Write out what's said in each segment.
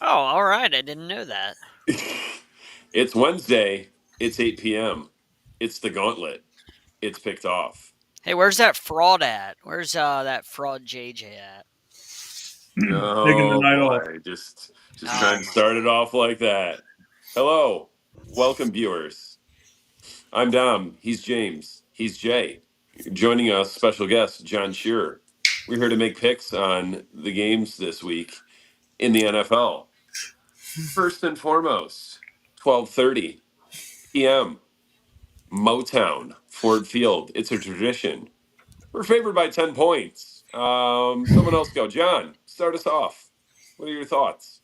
Oh, all right. I didn't know that. It's Wednesday. It's 8 p.m. It's the Gauntlet. It's picked off. Hey, where's that fraud at? Where's that fraud JJ at? Taking the Oh night off. boy, just trying Oh to my start it off like that. Hello, welcome viewers. I'm Dom. He's James. He's Jay. Joining us, special guest John Shearer. We're here to make picks on the games this week in the NFL. First and foremost, 12:30 p.m. Motown, Ford Field. It's a tradition. We're favored by 10 points. Someone else go. John, start us off. What are your thoughts?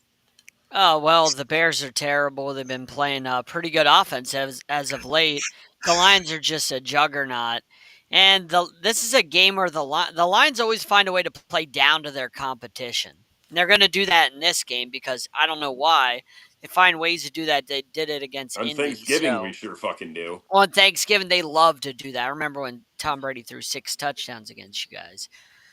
Oh, well, the Bears are terrible. They've been playing pretty good offense as of late. The Lions are just a juggernaut. And this is a game where the Lions always find a way to play down to their competition. And they're going to do that in this game because I don't know why. They find ways to do that. They did it against On Indy. Thanksgiving, we So sure fucking do. on Thanksgiving, they love to do that. I remember when Tom Brady threw 6 touchdowns against you guys.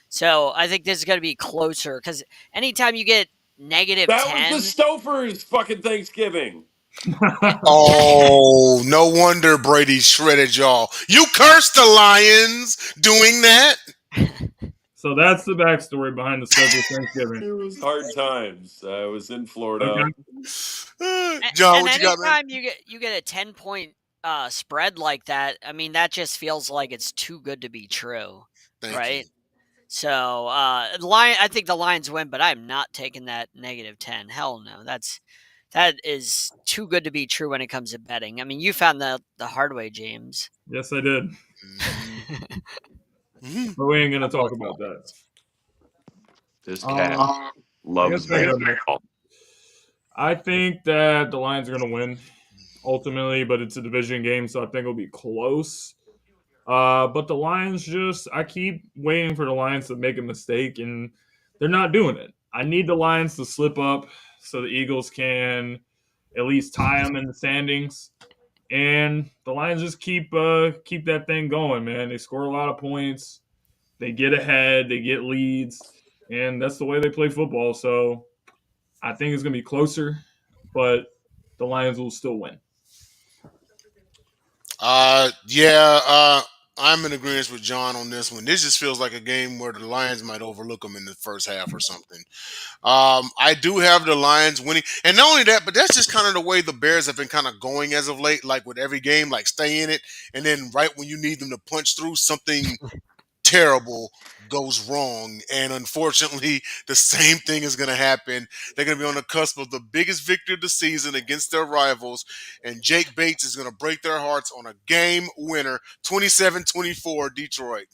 So I think this is going to be closer because anytime you get negative That was the 10, Stofers fucking Thanksgiving. Oh, no wonder Brady shredded y'all. You cursed the Lions doing that. So that's the backstory behind the schedule Thanksgiving. It was hard times. I was in Florida. Okay. John, and what you got, man? anytime you get a 10 point spread like that, I mean that just feels like it's too good to be true, Thank you. right? So Lion, I think the Lions win, but I'm not taking that -10. Hell no, that is too good to be true when it comes to betting. I mean, you found the hard way, James. Yes, I did. Mhm. Mhm. But we ain't gonna talk about that. This cat Um, I guess loves I go next. baseball. I think that the Lions are gonna win ultimately, but it's a division game, so I think it'll be close. But the Lions I keep waiting for the Lions to make a mistake, and they're not doing it. I need the Lions to slip up so the Eagles can at least tie them in the standings. And the Lions just keep that thing going, man. They score a lot of points, they get ahead, they get leads, and that's the way they play football. So I think it's gonna be closer, but the Lions will still win. Yeah, I'm in agreement with John on this one. This just feels like a game where the Lions might overlook them in the first half or something. I do have the Lions winning, and not only that, but that's just kind of the way the Bears have been kind of going as of late. Like with every game, like stay in it, and then right when you need them to punch through, something terrible goes wrong. And unfortunately, the same thing is going to happen. They're going to be on the cusp of the biggest victory of the season against their rivals. And Jake Bates is going to break their hearts on a game winner, 27-24 Detroit.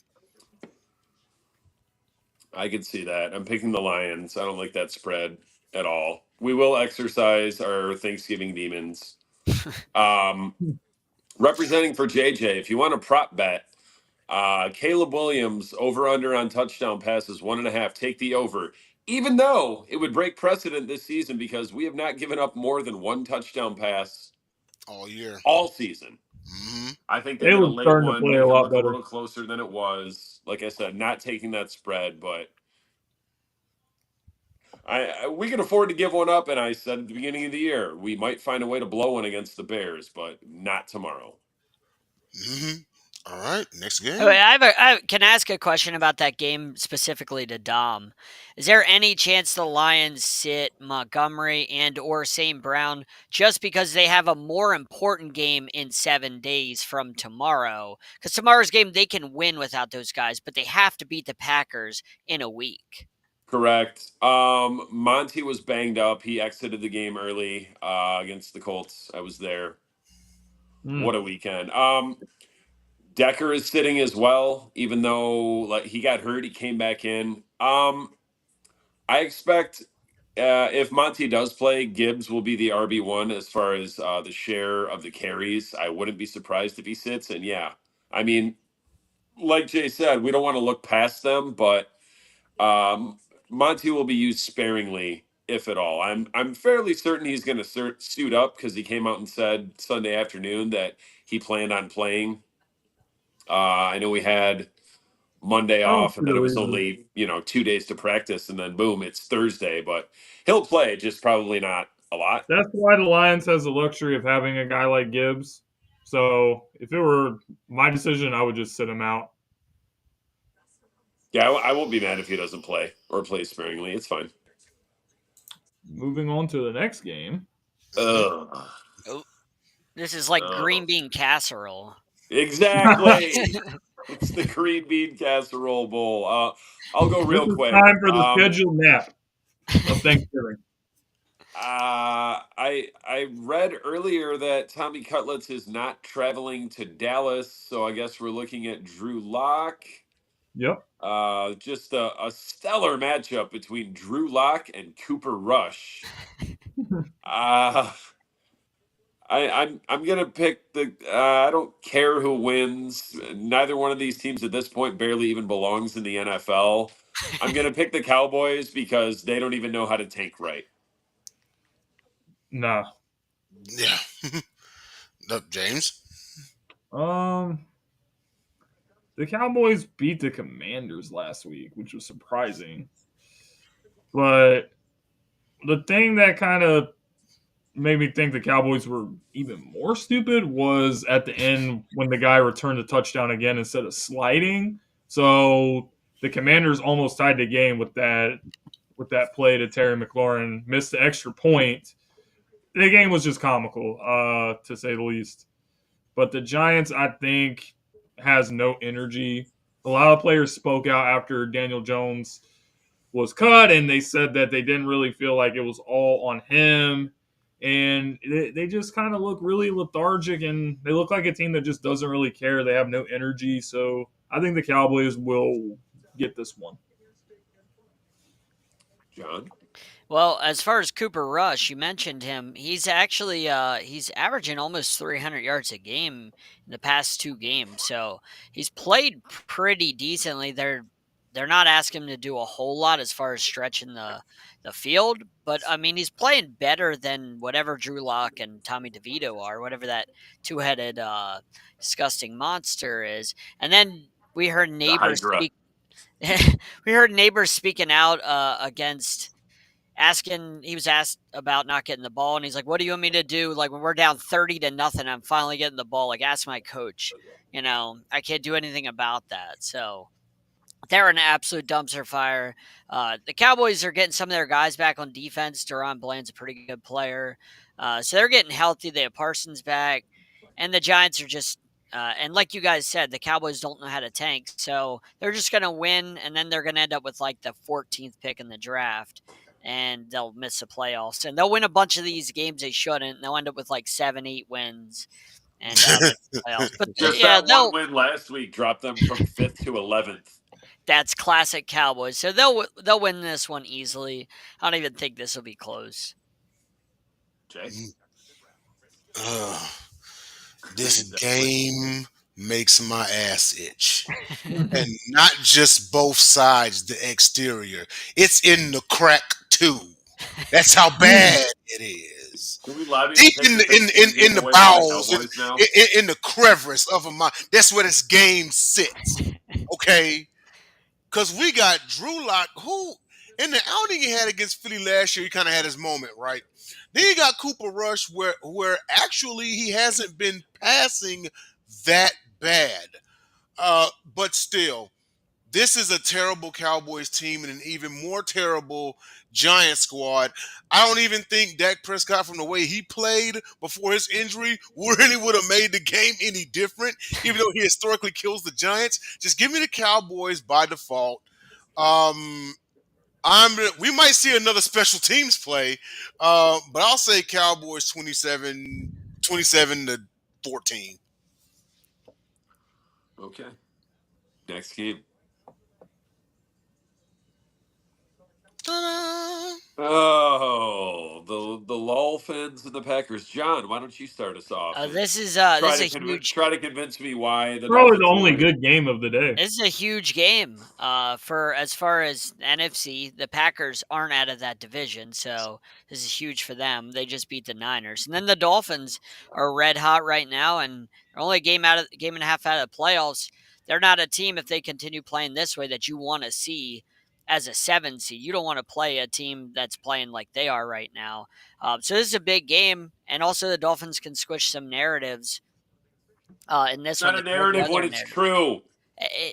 I could see that. I'm picking the Lions. I don't like that spread at all. We will exercise our Thanksgiving demons. Um, Representing for JJ, if you want a prop bet, Caleb Williams over under on touchdown passes 1.5. Take the over. Even though it would break precedent this season because we have not given up more than one touchdown pass All year. all season. Hmm. I think they get a Taylor's late starting to one, play a make it lot look a better. little closer than it was. Like I said, not taking that spread, but we can afford to give one up. And I said at the beginning of the year, we might find a way to blow one against the Bears, but not tomorrow. Hmm. All right, next Oh, game. I can I ask a question about that game specifically to Dom. Is there any chance the Lions sit Montgomery and or St. Brown just because they have a more important game in 7 days from tomorrow? Because tomorrow's game they can win without those guys, but they have to beat the Packers in a week. Correct. Monty was banged up. He exited the game early against the Colts. I was there. What Mm. a weekend. Decker is sitting as well, even though like he got hurt, he came back in. I expect if Monty does play, Gibbs will be the RB1 as far as the share of the carries. I wouldn't be surprised if he sits. And yeah, I mean, like Jay said, we don't want to look past them, but um, Monty will be used sparingly, if at all. I'm fairly certain he's going to suit up because he came out and said Sunday afternoon that he planned on playing. I know we had Monday I don't off, see and then the it was reason. only 2 days to practice, and then boom, it's Thursday. But he'll play, just probably not a lot. That's why the Lions has the luxury of having a guy like Gibbs. So if it were my decision, I would just sit him out. Yeah, I won't be mad if he doesn't play or play sparingly. It's fine. Moving on to the next game. Ugh. Oh, this is like green Ugh. bean casserole. Exactly. It's the green bean casserole bowl. I'll go This real is quick. time for the scheduled nap of Thanksgiving. I read earlier that Tommy Cutlets is not traveling to Dallas, so I guess we're looking at Drew Lock. Yep. Just a stellar matchup between Drew Lock and Cooper Rush. Uh, I'm gonna pick the. I don't care who wins. Neither one of these teams at this point barely even belongs in the NFL. I'm gonna pick the Cowboys because they don't even know how to tank right. Nah. Yeah. James. Um, the Cowboys beat the Commanders last week, which was surprising. But the thing that kind of made me think the Cowboys were even more stupid was at the end when the guy returned the touchdown again instead of sliding. So the Commanders almost tied the game with that play to Terry McLaurin, missed the extra point. The game was just comical, to say the least. But the Giants, I think, has no energy. A lot of players spoke out after Daniel Jones was cut, and they said that they didn't really feel like it was all on him. And they just kind of look really lethargic, and they look like a team that just doesn't really care. They have no energy. So I think the Cowboys will get this one. John. Well, as far as Cooper Rush, you mentioned him. He's actually he's averaging almost 300 yards a game in the past 2 games. So he's played pretty decently. They're not asking him to do a whole lot as far as stretching the field, but I mean he's playing better than whatever Drew Lock and Tommy DeVito are, whatever that two-headed disgusting monster is. And then we heard The neighbors Hydra. speak. We heard neighbors speaking out against asking. He was asked about not getting the ball, and he's like, "What do you want me to do? Like when we're down 30-0, I'm finally getting the ball. Like ask my coach. I can't do anything about that." So they're an absolute dumpster fire. The Cowboys are getting some of their guys back on defense. Deron Bland's a pretty good player. So they're getting healthy. They have Parsons back. And the Giants are just, and like you guys said, the Cowboys don't know how to tank. So they're just going to win, and then they're going to end up with like the 14th pick in the draft. And they'll miss the playoffs. And they'll win a bunch of these games they shouldn't. And they'll end up with like 7, 8 wins and miss the playoffs. But Just yeah, that one win last week dropped them from 5th to 11th. that's classic Cowboys. So they'll win this one easily. I don't even think this will be close. Jay? This game makes my ass itch. And not just both sides, the exterior. It's in the crack too. That's how bad it is. Can we lobby Deep to take in the the away from bowels, the Cowboys now? in the crevice of a mind. That's where this game sits. Okay, because we got Drew Lock, who in the outing he had against Philly last year, he kind of had his moment, right? Then you got Cooper Rush, where actually he hasn't been passing that bad, but still. This is a terrible Cowboys team and an even more terrible Giant squad. I don't even think Dak Prescott, from the way he played before his injury, really would have made the game any different, even though he historically kills the Giants. Just give me the Cowboys by default. We might see another special teams play, but I'll say Cowboys 27 to 14. Okay. Next game. Ta-da! Oh, the Dolphins and the Packers. John, why don't you start us off? This is Try to convince me why the Probably Dolphins the only win. good game of the day. This is a huge game. For as far as NFC, the Packers aren't out of that division, so this is huge for them. They just beat the Niners, and then the Dolphins are red hot right now, and they're only a game and a half out of the playoffs. they're not a team, if they continue playing this way, that you want to see as a 7 seed. You don't want to play a team that's playing like they are right now. So this is a big game, and also the Dolphins can squish some narratives in this It's one. not a The cold narrative when weather it's narrative. true.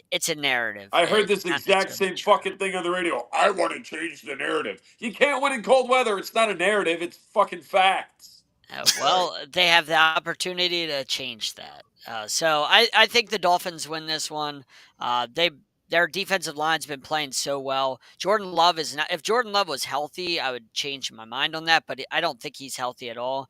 It's a narrative. I heard It's this not exact necessarily same true. fucking thing on the radio. I want to change the narrative. You can't win in cold weather. It's not a narrative. It's fucking facts. Well, they have the opportunity to change that. So I think the Dolphins win this one. Their defensive line's been playing so well. Jordan Love is not. If Jordan Love was healthy, I would change my mind on that. But I don't think he's healthy at all.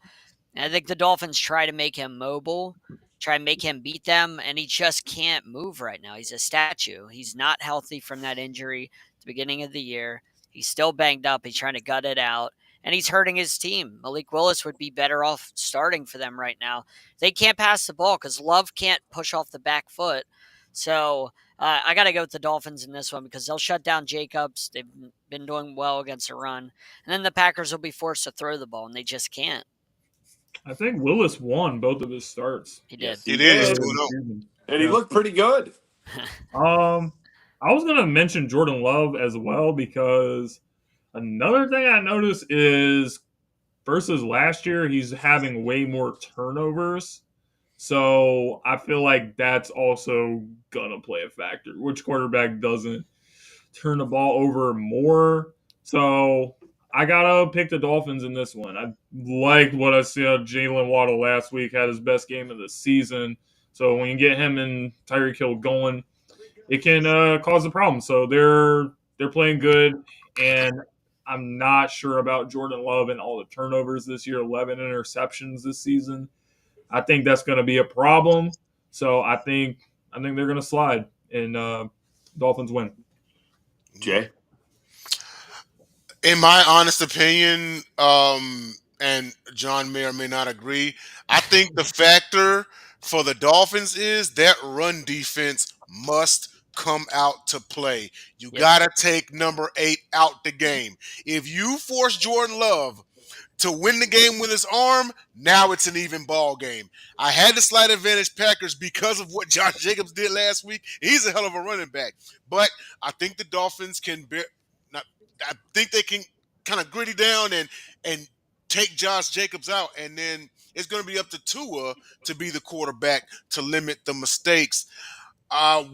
And I think the Dolphins try to make him mobile, try and make him beat them, and he just can't move right now. He's a statue. He's not healthy from that injury at the beginning of the year. He's still banged up. He's trying to gut it out, and he's hurting his team. Malik Willis would be better off starting for them right now. They can't pass the ball because Love can't push off the back foot. So I got to go with the Dolphins in this one because they'll shut down Jacobs. They've been doing well against the run. And then the Packers will be forced to throw the ball, and they just can't. I think Willis won both of his starts. He did. Yes, He did. He's did. 2-0. And he looked pretty good. I was gonna mention Jordan Love as well because another thing I noticed is versus last year, he's having way more turnovers. So I feel like that's also gonna play a factor. Which quarterback doesn't turn the ball over more? So I gotta pick the Dolphins in this one. I liked what I saw. Jalen Waddle last week had his best game of the season. So when you get him and Tyreek Hill going, it can cause a problem. So they're playing good, and I'm not sure about Jordan Love and all the turnovers this year. 11 interceptions this season. I think that's going to be a problem. So I think they're going to slide, and Dolphins win. Jay? In my honest opinion, and John may or may not agree, I think the factor for the Dolphins is that run defense must come out to play. You got to take number 8 out the game. If you force Jordan Love to win the game with his arm, now it's an even ball game. I had the slight advantage Packers because of what Josh Jacobs did last week. He's a hell of a running back. But I think the Dolphins can I think they can kind of gritty down and take Josh Jacobs out, and then it's going to be up to Tua to be the quarterback to limit the mistakes.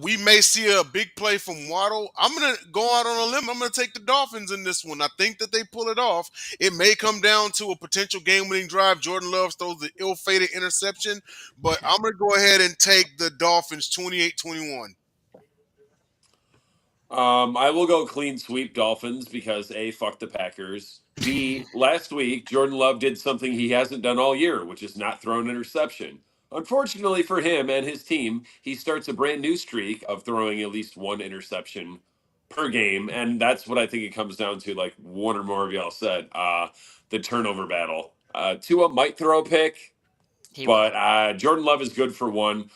We may see a big play from Waddle. I'm going to go out on a limb. I'm going to take the Dolphins in this one. I think that they pull it off. It may come down to a potential game-winning drive. Jordan Love throws the ill-fated interception, but I'm going to go ahead and take the Dolphins 28-21. I will go clean sweep Dolphins because A, fuck the Packers. B, last week, Jordan Love did something he hasn't done all year, which is not throw an interception. Unfortunately for him and his team, he starts a brand new streak of throwing at least one interception per game. And that's what I think it comes down to, like one or more of y'all said, the turnover battle. Tua might throw a pick, but Jordan Love is good for one,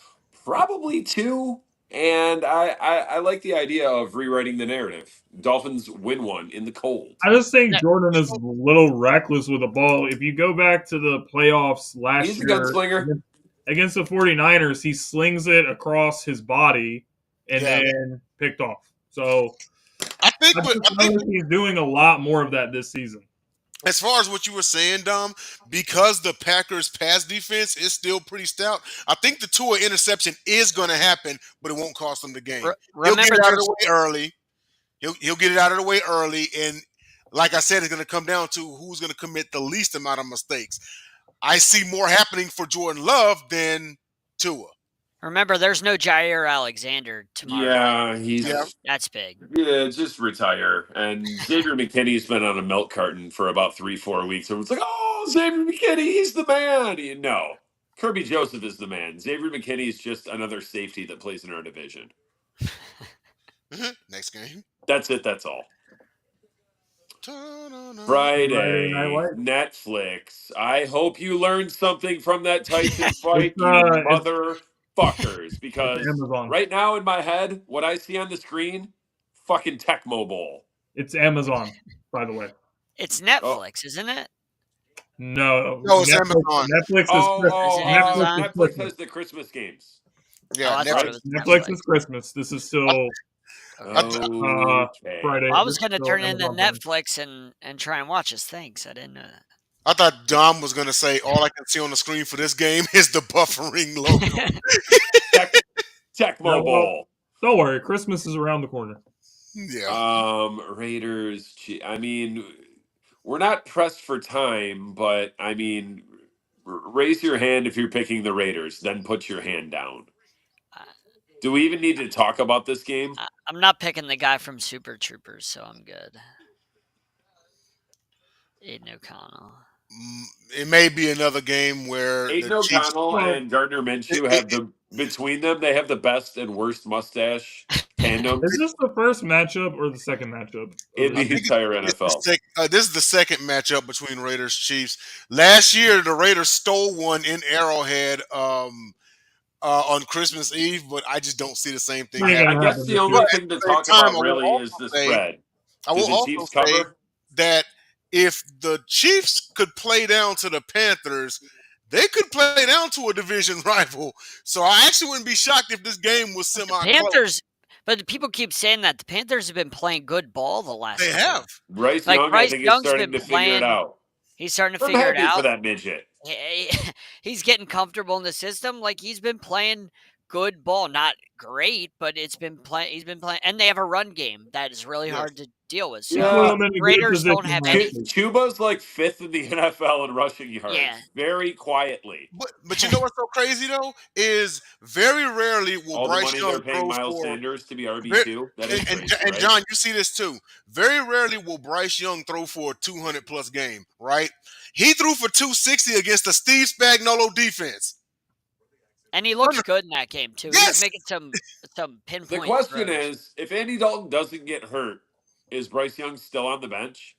probably two. And I like the idea of rewriting the narrative. Dolphins win one in the cold. I just think Jordan is a little reckless with the ball. If you go back to the playoffs last He's a year gunslinger. against the 49ers, he slings it across his body and then picked off. So I think he's doing a lot more of that this season. As far as what you were saying, Dom, because the Packers' pass defense is still pretty stout, I think the Tua interception is going to happen, but it won't cost them the game. He'll get it out of the way early. He'll get it out of the way early, and like I said, it's going to come down to who's going to commit the least amount of mistakes. I see more happening for Jordan Love than Tua. Remember, there's no Jair Alexander tomorrow. Yeah, that's big. Yeah, just retire. And Xavier McKinney's been on a milk carton for about 3-4 weeks. Everyone's like, "Oh, Xavier McKinney, he's the man." No, Kirby Joseph is the man. Xavier McKinney is just another safety that plays in our division. Next game. That's it. That's all. Friday, Netflix. I hope you learned something from that Tyson fight, you motherfuckers. Because right now in my head, what I see on the screen, fucking Tecmo Bowl. It's Amazon, by the way. It's Netflix, isn't it? No, it's Amazon. Netflix is Netflix has the Christmas games. Yeah, I thought it was Netflix Netflix. is Christmas. This is still Okay. Well, I was this is going to still turn into Amazon Prime. Netflix and try and watch his things. I didn't know that. I thought Dom was gonna say all I can see on the screen for this game is the buffering logo. Tecmo Yeah, well, Bowl. don't worry, Christmas is around the corner. Yeah. Raiders. I mean, we're not pressed for time, but I mean, raise your hand if you're picking the Raiders. Then put your hand down. Do we even need to talk about this game? I'm not picking the guy from Super Troopers, so I'm good. Aiden O'Connell. It may be another game where Aiden the Chiefs. O'Connell and Gardner Minshew have between them, they have the best and worst mustache tandem Is this the first matchup or the second matchup? in the entire This is NFL. this is the second matchup between Raiders Chiefs. Last year, the Raiders stole one in Arrowhead on Christmas Eve, but I just don't see the same thing Ain't happening. gonna I guess happen the this only year. thing to At the same talk time, about really is the spread. I Does will the Chiefs also say cover? that if the Chiefs could play down to the Panthers, they could play down to a division rival. So I actually wouldn't be shocked if this game was The semi-close. Panthers, but people keep saying that the Panthers have been playing good ball the last. They have. Bryce Like Young, I Bryce think, is Young's starting been to figure it playing. out. He's starting to I'm figure it happy for out. that midget. He's getting comfortable in the system. Like he's been playing good ball, not great, but it's been playing. He's been playing, and they have a run game that is really Yes. hard to deal with. You So put Yeah. them in a good Raiders don't position have last any. week. Chuba's like fifth in the NFL in rushing yards, Yeah. very quietly. But you know what's so crazy though is very rarely will All the Bryce money Young they're paying throw Miles for. Sanders to be RB2, Very, that is crazy, and right? John, you see this too. Very rarely will Bryce Young throw for a 200 plus game, right? He threw for 260 against the Steve Spagnuolo defense. And he looked good in that game too. Yes. He's making some pinpoint. The question throws. is, if Andy Dalton doesn't get hurt, is Bryce Young still on the bench?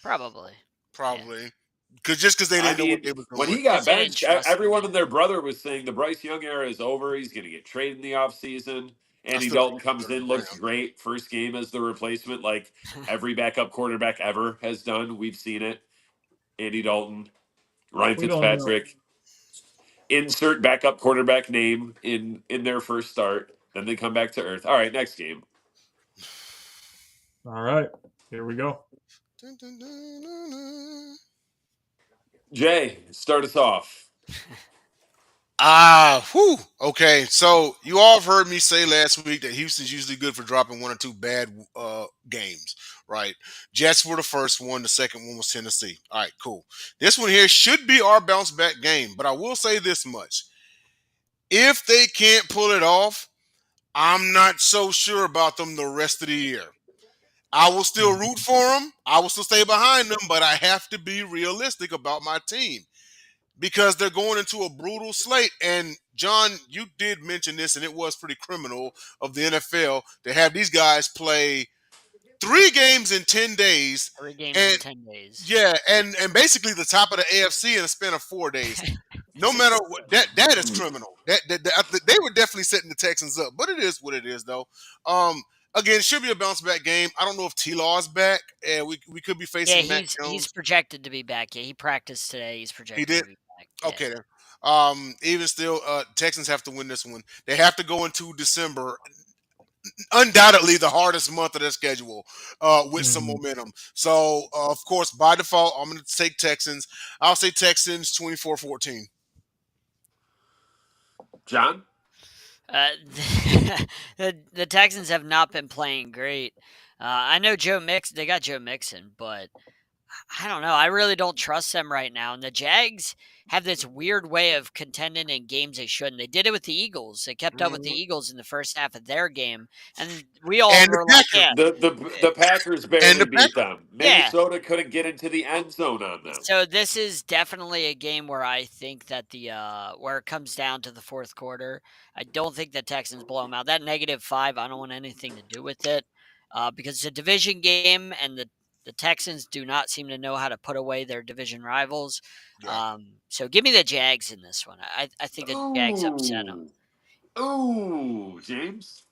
Probably. Probably. Because they didn't know what they was when doing. he got Because they didn't benched, trust him everyone yet. and their brother was saying the Bryce Young era is over. He's going to get traded in the offseason. Andy still Dalton think comes he's in, gonna looks win. great. First game as the replacement, like every backup quarterback ever has done. We've seen it. Andy Dalton, Ryan We don't know. Fitzpatrick. Insert backup quarterback name in their first start. Then they come back to earth. All right, next game. All right, here we go. Jay, start us off. Okay. So you all have heard me say last week that Houston's usually good for dropping one or two bad games, right? Jets were the first one. The second one was Tennessee. All right, cool. This one here should be our bounce back game, but I will say this much. If they can't pull it off, I'm not so sure about them the rest of the year. I will still root for them. I will still stay behind them, but I have to be realistic about my team because they're going into a brutal slate. And John, you did mention this, and it was pretty criminal of the NFL to have these guys play 3 games in 10 days. 3 games in 10 days. Yeah, and basically the top of the AFC in a span of 4 days. No matter what, that is criminal. That they were definitely setting the Texans up, but it is what it is, though. Again, it should be a bounce back game. I don't know if T-Law is back, and we could be facing Mac Jones. He's projected to be back. Yeah, he practiced today. He's projected to be back. Yeah. Okay, then. Even still, Texans have to win this one. They have to go into December, undoubtedly the hardest month of their schedule, with some momentum. So, of course, by default, I'm going to take Texans. I'll say Texans 24-14. John? The Texans have not been playing great. I know they got Joe Mixon, but I don't know. I really don't trust them right now. And the Jags have this weird way of contending in games they shouldn't. They did it with the Eagles. They kept up with the Eagles in the first half of their game. And we all were like, yeah. The Packers barely beat them. Minnesota couldn't get into the end zone on them. So this is definitely a game where I think that where it comes down to the fourth quarter. I don't think the Texans blow them out. That -5, I don't want anything to do with it because it's a division game, and the Texans do not seem to know how to put away their division rivals. Yeah. So give me the Jags in this one. I think the Jags upset them. Ooh, James?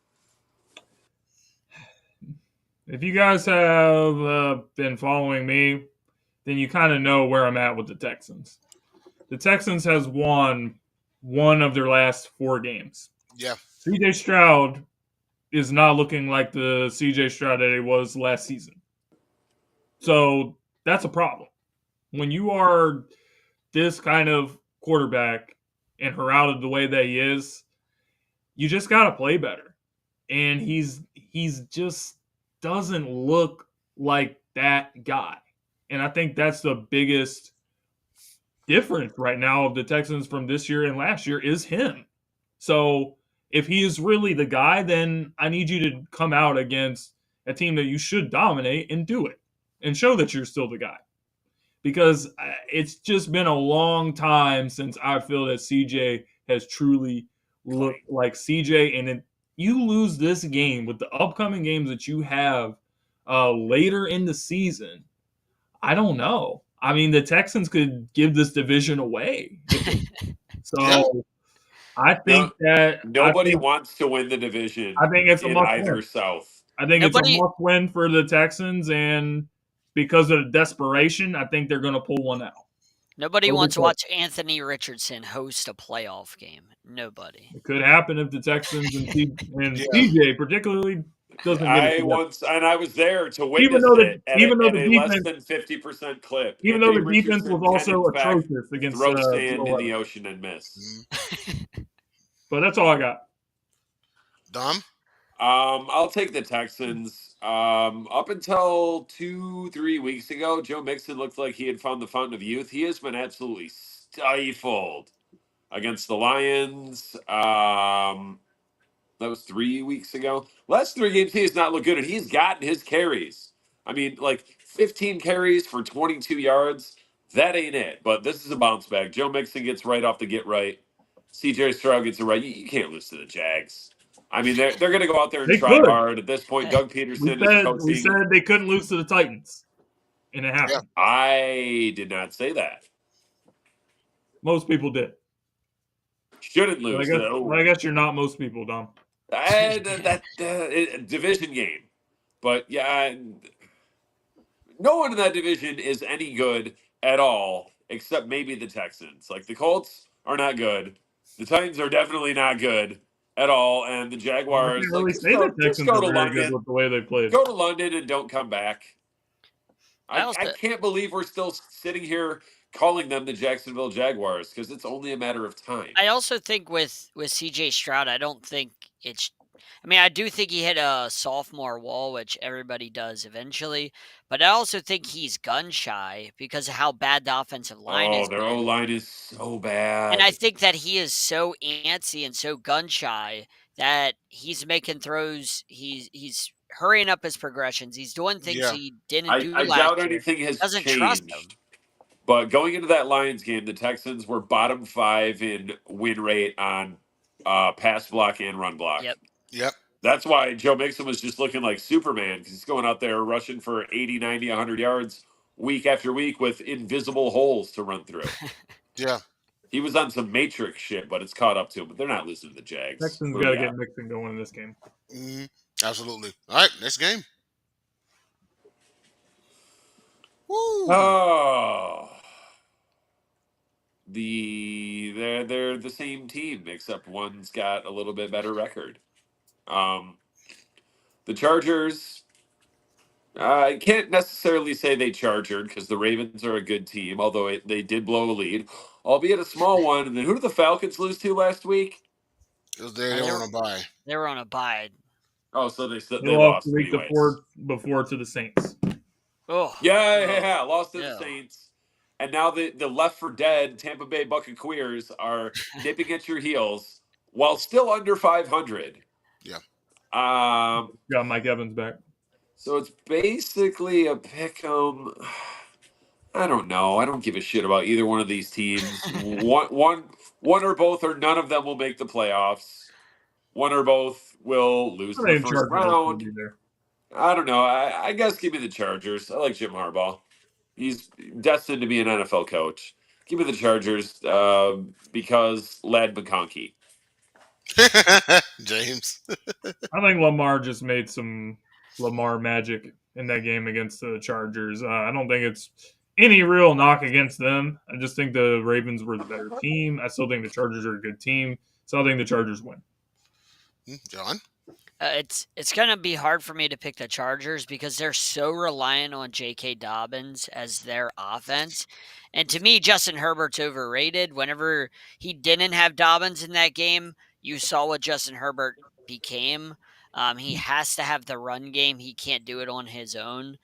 If you guys have been following me, then you kind of know where I'm at with the Texans. The Texans has won one of their last 4 games. Yeah. CJ Stroud is not looking like the CJ Stroud that he was last season. So that's a problem. When you are this kind of quarterback and Heraldo the way that he is, you just got to play better. And he's just doesn't look like that guy. And I think that's the biggest difference right now of the Texans from this year and last year is him. So if he is really the guy, then I need you to come out against a team that you should dominate and do it and show that you're still the guy. Because it's just been a long time since I feel that CJ has truly looked like CJ. And then you lose this game with the upcoming games that you have later in the season. I don't know. I mean, the Texans could give this division away. So Yeah. I think Nobody wants to win the division. I think it's a in must either win. South. I think it's a must win for the Texans, and because of the desperation, I think they're going to pull one out. Nobody wants to watch Anthony Richardson host a playoff game. Nobody. It could happen if the Texans and CJ particularly doesn't get it. I was there to witness at a less than 50% clip. Even though the defense was also atrocious against throw sand in the ocean and miss. But that's all I got. Dom? I'll take the Texans. Up until 2-3 weeks ago, Joe Mixon looked like he had found the fountain of youth. He has been absolutely stifled against the Lions. That was 3 weeks ago. Last 3 games, he has not looked good, and he's gotten his carries. I mean, like 15 carries for 22 yards. That ain't it. But this is a bounce back. Joe Mixon gets right off the get right. CJ Stroud gets it right. You can't lose to the Jags. I mean, they're going to go out there and try hard. At this point, Doug Peterson is coaching. We said they couldn't lose to the Titans, and it happened. Yeah. I did not say that. Most people did. Shouldn't lose. I guess you're not most people, Dom. Division game. But, yeah, no one in that division is any good at all, except maybe the Texans. Like, the Colts are not good. The Titans are definitely not good at all, and the Jaguars, just go to London with the way they played. Go to London and don't come back. I can't believe we're still sitting here calling them the Jacksonville Jaguars because it's only a matter of time. I also think with CJ Stroud, I don't think it's. I mean, I do think he hit a sophomore wall, which everybody does eventually. But I also think he's gun shy because of how bad the offensive line is. Oh, their O-line is so bad. And I think that he is so antsy and so gun shy that he's making throws. He's hurrying up his progressions. He's doing things he didn't do last year. I doubt anything has changed. But going into that Lions game, the Texans were bottom 5 in win rate on pass block and run block. Yep. That's why Joe Mixon was just looking like Superman because he's going out there rushing for 80, 90, 100 yards week after week with invisible holes to run through. Yeah. He was on some Matrix shit, but it's caught up to him. But they're not losing to the Jags. Texans got to get Mixon going in this game. Mm-hmm. Absolutely. All right, next game. Woo. Oh. They're the same team, except one's got a little bit better record. The Chargers, I can't necessarily say they chargered because the Ravens are a good team, although they did blow a lead, albeit a small one. And then who did the Falcons lose to last week? They were on a bye. They were on a bye. Oh, so they lost lost the week before to the Saints. Oh, yeah, lost to the Saints. And now the left for dead Tampa Bay Buccaneers are nipping at your heels while still under 500. Yeah. Got Mike Evans back. So it's basically a pick 'em. I don't know. I don't give a shit about either one of these teams. one or both or none of them will make the playoffs. One or both will lose the first round. I don't know. I guess give me the Chargers. I like Jim Harbaugh. He's destined to be an NFL coach. Give me the Chargers because Lad McConkey. James. I think Lamar just made some Lamar magic in that game against the Chargers. I don't think it's any real knock against them. I just think the Ravens were the better team. I still think the Chargers are a good team, so I think the Chargers win. John? It's gonna be hard for me to pick the Chargers because they're so reliant on J.K. Dobbins as their offense, and to me, Justin Herbert's overrated. Whenever he didn't have Dobbins in that game, you saw what Justin Herbert became. He has to have the run game. He can't do it on his own.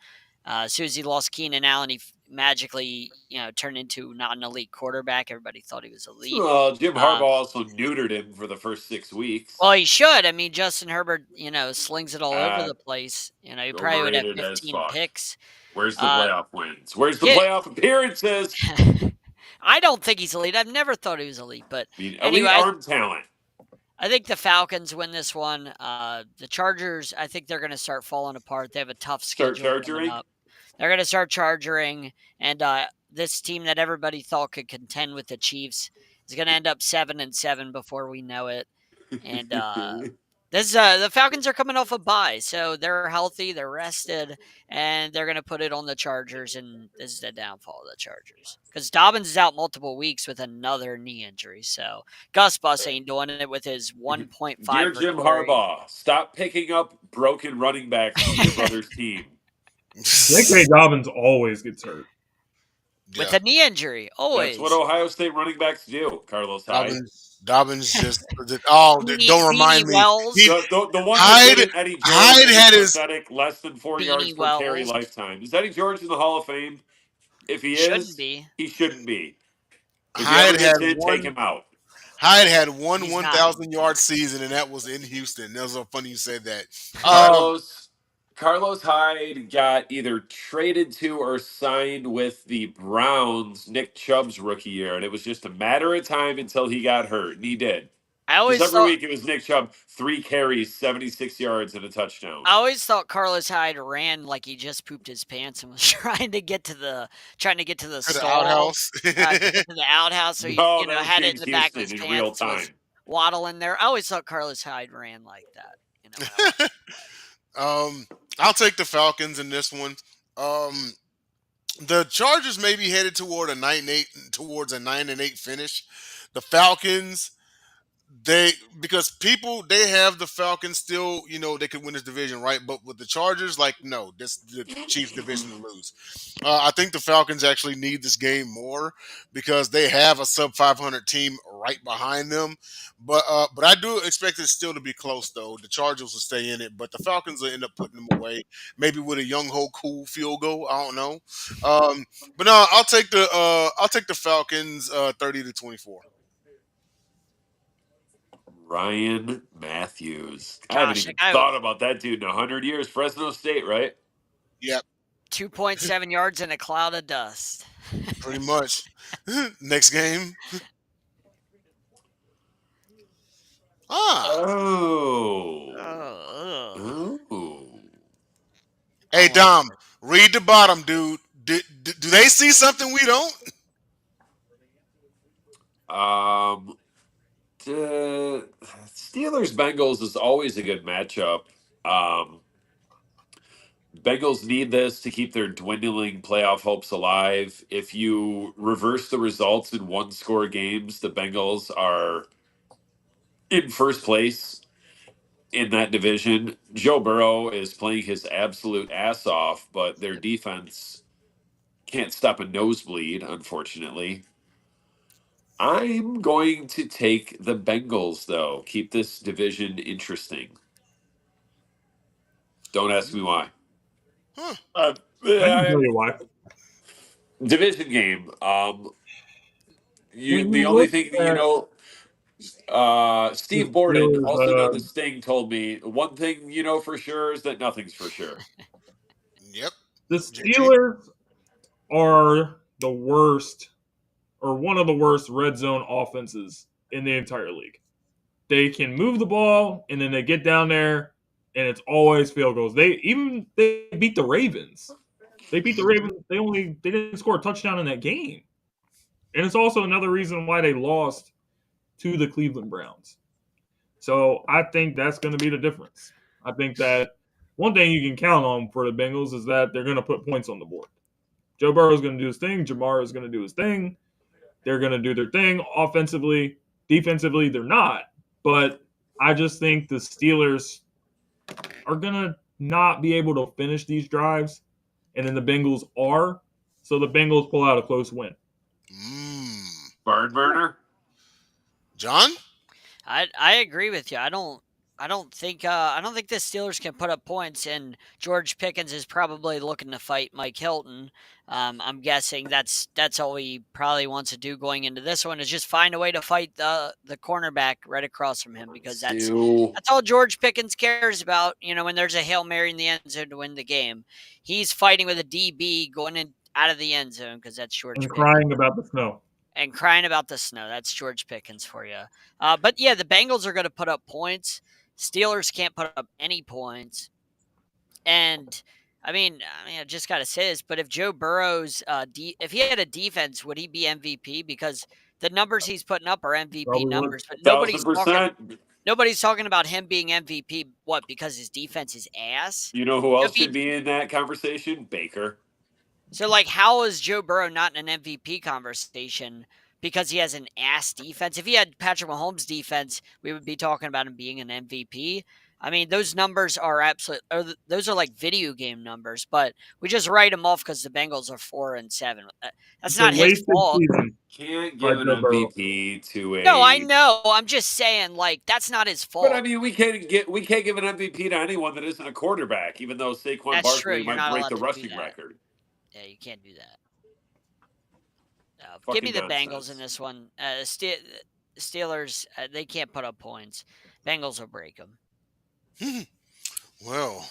As soon as he lost Keenan Allen, he magically, turned into not an elite quarterback. Everybody thought he was elite. Well, Jim Harbaugh Um, also neutered him for the first 6 weeks. Well, he should. I mean, Justin Herbert, slings it all over Uh, the place. He probably would have Overrated as 15 fuck. picks. Where's the Uh, playoff wins? Where's the yeah, playoff appearances? I don't think he's elite. I've never thought he was elite. But I mean, elite anyway, arm talent. I think the Falcons win this one. The Chargers, I think they're going to start falling apart. They have a tough Start schedule coming charging. up. They're going to start charging, and this team that everybody thought could contend with the Chiefs is going to end up 7-7 before we know it. And the Falcons are coming off a bye, so they're healthy, they're rested, and they're going to put it on the Chargers. And this is the downfall of the Chargers because Dobbins is out multiple weeks with another knee injury. So Gus Bus ain't doing it with his 1.5 Dear per Jim carry. Harbaugh, stop picking up broken running backs from your brother's team. J.K. Dobbins always gets hurt. With a knee injury, always. That's what Ohio State running backs do, Carlos Hyde. Dobbins just Beanie- don't remind Beanie me. Wells. The one Hyde- that did it, Eddie George, Hyde had his- pathetic, less than 4 Beanie yards per carry Wells. lifetime. Is Eddie George in the Hall of Fame? If he Shouldn't is, be. he shouldn't be. If he Hyde ever gets had in, one- take him out. Hyde had one He's not. 1,000-yard season, and that was in Houston. That was so funny you said that. Carlos Hyde got either traded to or signed with the Browns Nick Chubb's rookie year, and it was just a matter of time until he got hurt, and he did. I always Because every thought week it was Nick Chubb, 3 carries, 76 yards, and a touchdown. Carlos Hyde ran like he just pooped his pants and was trying to get to the To the stall, outhouse. to the outhouse. So he, No, that was had it James in the back of his Houston pants. in real time. Was waddling there. I always thought Carlos Hyde ran like that. When I was I'll take the Falcons in this one. The Chargers may be headed towards a 9-8 finish. The Falcons, because they have the Falcons still, they could win this division, right? But with the Chargers, no, this the Chiefs division to lose. I think the Falcons actually need this game more because they have a sub 500 team right behind them. But I do expect it still to be close though. The Chargers will stay in it, but the Falcons will end up putting them away, maybe with a young ho cool field goal. I don't know. But no, I'll take the Falcons 30-24. Ryan Matthews. I Gosh, haven't even that guy thought about that dude in 100 years. Fresno State, right? Yep, 2.7 yards in a cloud of dust. pretty much. Next game. Oh. Hey, Dom, read the bottom, dude. Do they see something we don't? The Steelers Bengals is always a good matchup. Bengals need this to keep their dwindling playoff hopes alive. If you reverse the results in 1-score games, the Bengals are in first place in that division. Joe Burrow is playing his absolute ass off, but their defense can't stop a nosebleed, unfortunately. I'm going to take the Bengals, though. Keep this division interesting. Don't ask me why. Huh. I can tell you why. Division game. When The you only look thing that Steve the Borden, Steelers, also known as Sting, told me one thing you know for sure is that nothing's for sure. Yep. the Steelers are the worst, or one of the worst red zone offenses in the entire league. They can move the ball, and then they get down there, and it's always field goals. They beat the Ravens. They beat the Ravens. They didn't score a touchdown in that game. And it's also another reason why they lost to the Cleveland Browns. So I think that's going to be the difference. I think that one thing you can count on for the Bengals is that they're going to put points on the board. Joe Burrow is going to do his thing. Jamar is going to do his thing. They're going to do their thing offensively. Defensively, they're not. But I just think the Steelers are going to not be able to finish these drives, and then the Bengals are. So the Bengals pull out a close win. Barn burner. John? I agree with you. I don't think the Steelers can put up points, and George Pickens is probably looking to fight Mike Hilton. I'm guessing that's all he probably wants to do going into this one is just find a way to fight the cornerback right across from him, because that's all George Pickens cares about. When there's a Hail Mary in the end zone to win the game, he's fighting with a DB going in out of the end zone, because that's George And Pickens. crying about the snow. And crying about the snow. That's George Pickens for you. But yeah, the Bengals are going to put up points. Steelers can't put up any points. And I just got to say this, but if Joe Burrow's if he had a defense, would he be MVP? Because the numbers he's putting up are MVP Probably numbers, but 1,000%. nobody's talking about him being MVP. What? Because his defense is ass. You know who else should be in that conversation? Baker. So, how is Joe Burrow not in an MVP conversation because he has an ass defense? If he had Patrick Mahomes' defense, we would be talking about him being an MVP. Those numbers are those are like video game numbers, but we just write them off because the Bengals are 4-7. That's not his fault. Can't give an MVP to a. No, I know. I'm just saying, that's not his fault. But we can't give an MVP to anyone that isn't a quarterback, even though Saquon Barkley might break the rushing record. Yeah, you can't do that. Give me the Bengals in this one. Steelers, they can't put up points. Bengals will break them. Well,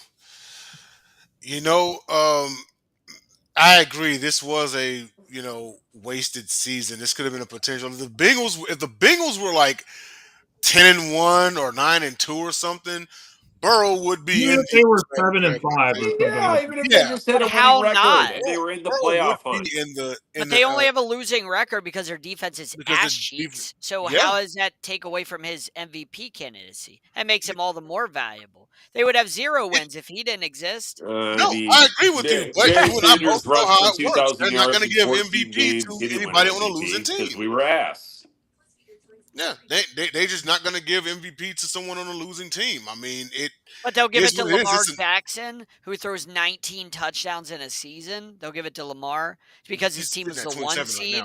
I agree. This was a wasted season. This could have been a potential. If the Bengals were like 10-1 or 9-2 or something, Burrow would be. Even if they were 7-5 or something. Yeah, even if they just had a winning record and they were in the playoff hunt. But they only have a losing record because their defense is ass cheeks. So how does that take away from his MVP candidacy? That makes him all the more valuable. They would have 0 wins if he didn't exist. No, I agree with you. But you and I both know how it works. They're not going to give MVP to anybody on a losing team. Because we were ass. Yeah, they just not going to give MVP to someone on a losing team. But they'll give it to Lamar Jackson, who throws 19 touchdowns in a season. They'll give it to Lamar because his team was the 1 seed.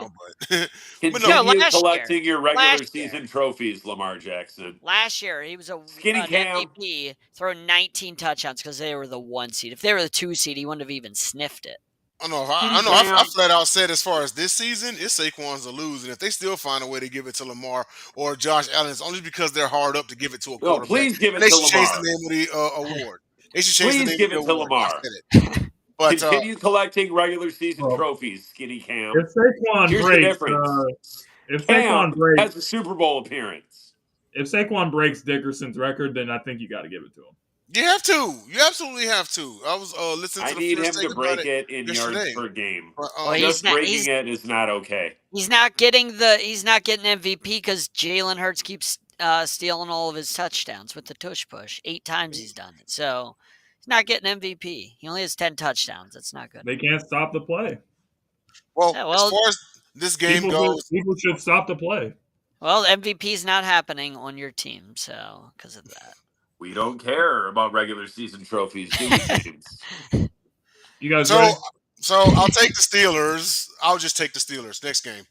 Right Continue collecting your regular season trophies, Lamar Jackson. Last year, he was an MVP, throwing 19 touchdowns because they were the 1 seed. If they were the 2 seed, he wouldn't have even sniffed it. I flat out said as far as this season, it's Saquon's to lose. And if they still find a way to give it to Lamar or Josh Allen, it's only because they're hard up to give it to a quarterback. No, please give it to Lamar. They should change the name of the award. They should change the name give of it the to award. Lamar. But, continue collecting regular season trophies, Skinny Cam. If Saquon Here's breaks, the difference. If Cam Saquon breaks, has a Super Bowl appearance. If Saquon breaks Dickerson's record, then I think you got to give it to him. You have to. You absolutely have to. I was listening to the need him first to break it in yards per game. Just breaking it is not okay. He's not getting MVP because Jalen Hurts keeps stealing all of his touchdowns with the tush push. 8 times he's done it. So he's not getting MVP. He only has 10 touchdowns. That's not good. They can't stop the play. Well, as far as this game goes, people should stop the play. Well, MVP's not happening on your team, so because of that. We don't care about regular season trophies, do we, James? You guys so I'll take the Steelers. I'll just take the Steelers. Next game.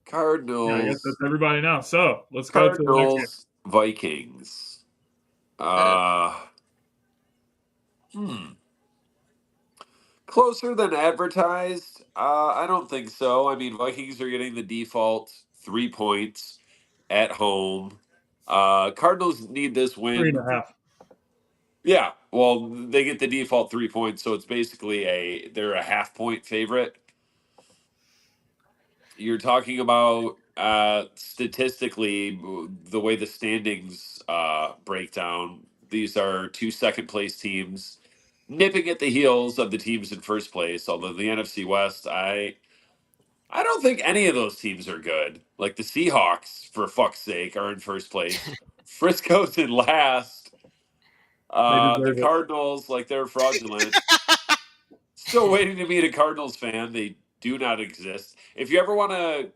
Cardinals. Yeah, I guess that's everybody now. So let's go to the next game. Vikings. Closer than advertised? I don't think so. Vikings are getting the default 3 points at home. Cardinals need this win. 3.5. Yeah, well, they get the default 3 points, so it's basically they're a half-point favorite. You're talking about statistically the way the standings break down. These are 2 second-place teams nipping at the heels of the teams in first place. Although the NFC West, I don't think any of those teams are good. Like the Seahawks, for fuck's sake, are in first place. Frisco's in last. The Cardinals, they're fraudulent. Still waiting to meet a Cardinals fan. They do not exist. If you ever want to,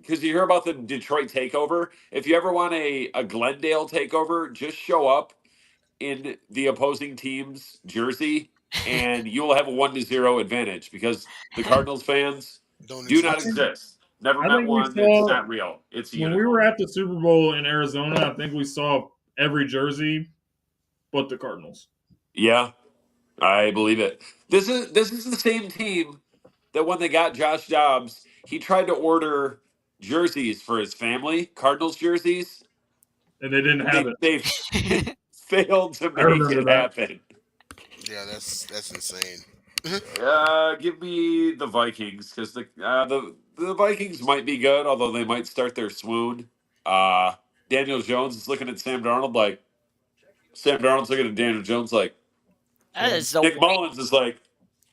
because you hear about the Detroit takeover, if you ever want a Glendale takeover, just show up in the opposing team's jersey and you will have a 1-0 advantage because the Cardinals fans Don't do I not exist. think exist. Never I met think we one. It's saw not real. It's a when we were unicorn. at the Super Bowl in Arizona. I think we saw every jersey but the Cardinals. Yeah, I believe it. This is the same team that when they got Josh Dobbs, he tried to order jerseys for his family, Cardinals jerseys, And they didn't and have they it. they failed to I make remember it that. happen. Yeah, that's insane. Give me the Vikings because the Vikings might be good, although they might start their swoon. Daniel Jones is looking at Sam Darnold like Sam Darnold's looking at Daniel Jones like That is the Nick Mullins is like,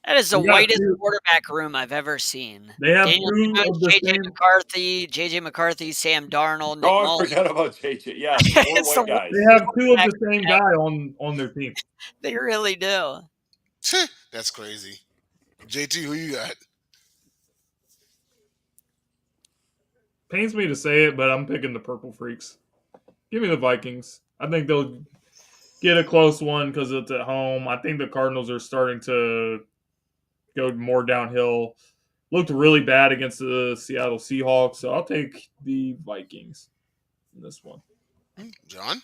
They got whitest two. quarterback room I've ever seen. They have Daniel two Jones, of the same. JJ McCarthy, Sam Darnold, Nick oh, I Mullins. forgot about JJ. Yes, four It's the white They guys. whitest have two of quarterback the same ever. guy on their team. They really do. That's crazy. JT, who you got? Pains me to say it, but I'm picking the Purple Freaks. Give me the Vikings. I think they'll get a close one because it's at home. I think the Cardinals are starting to go more downhill. Looked really bad against the Seattle Seahawks, so I'll take the Vikings in this one. John?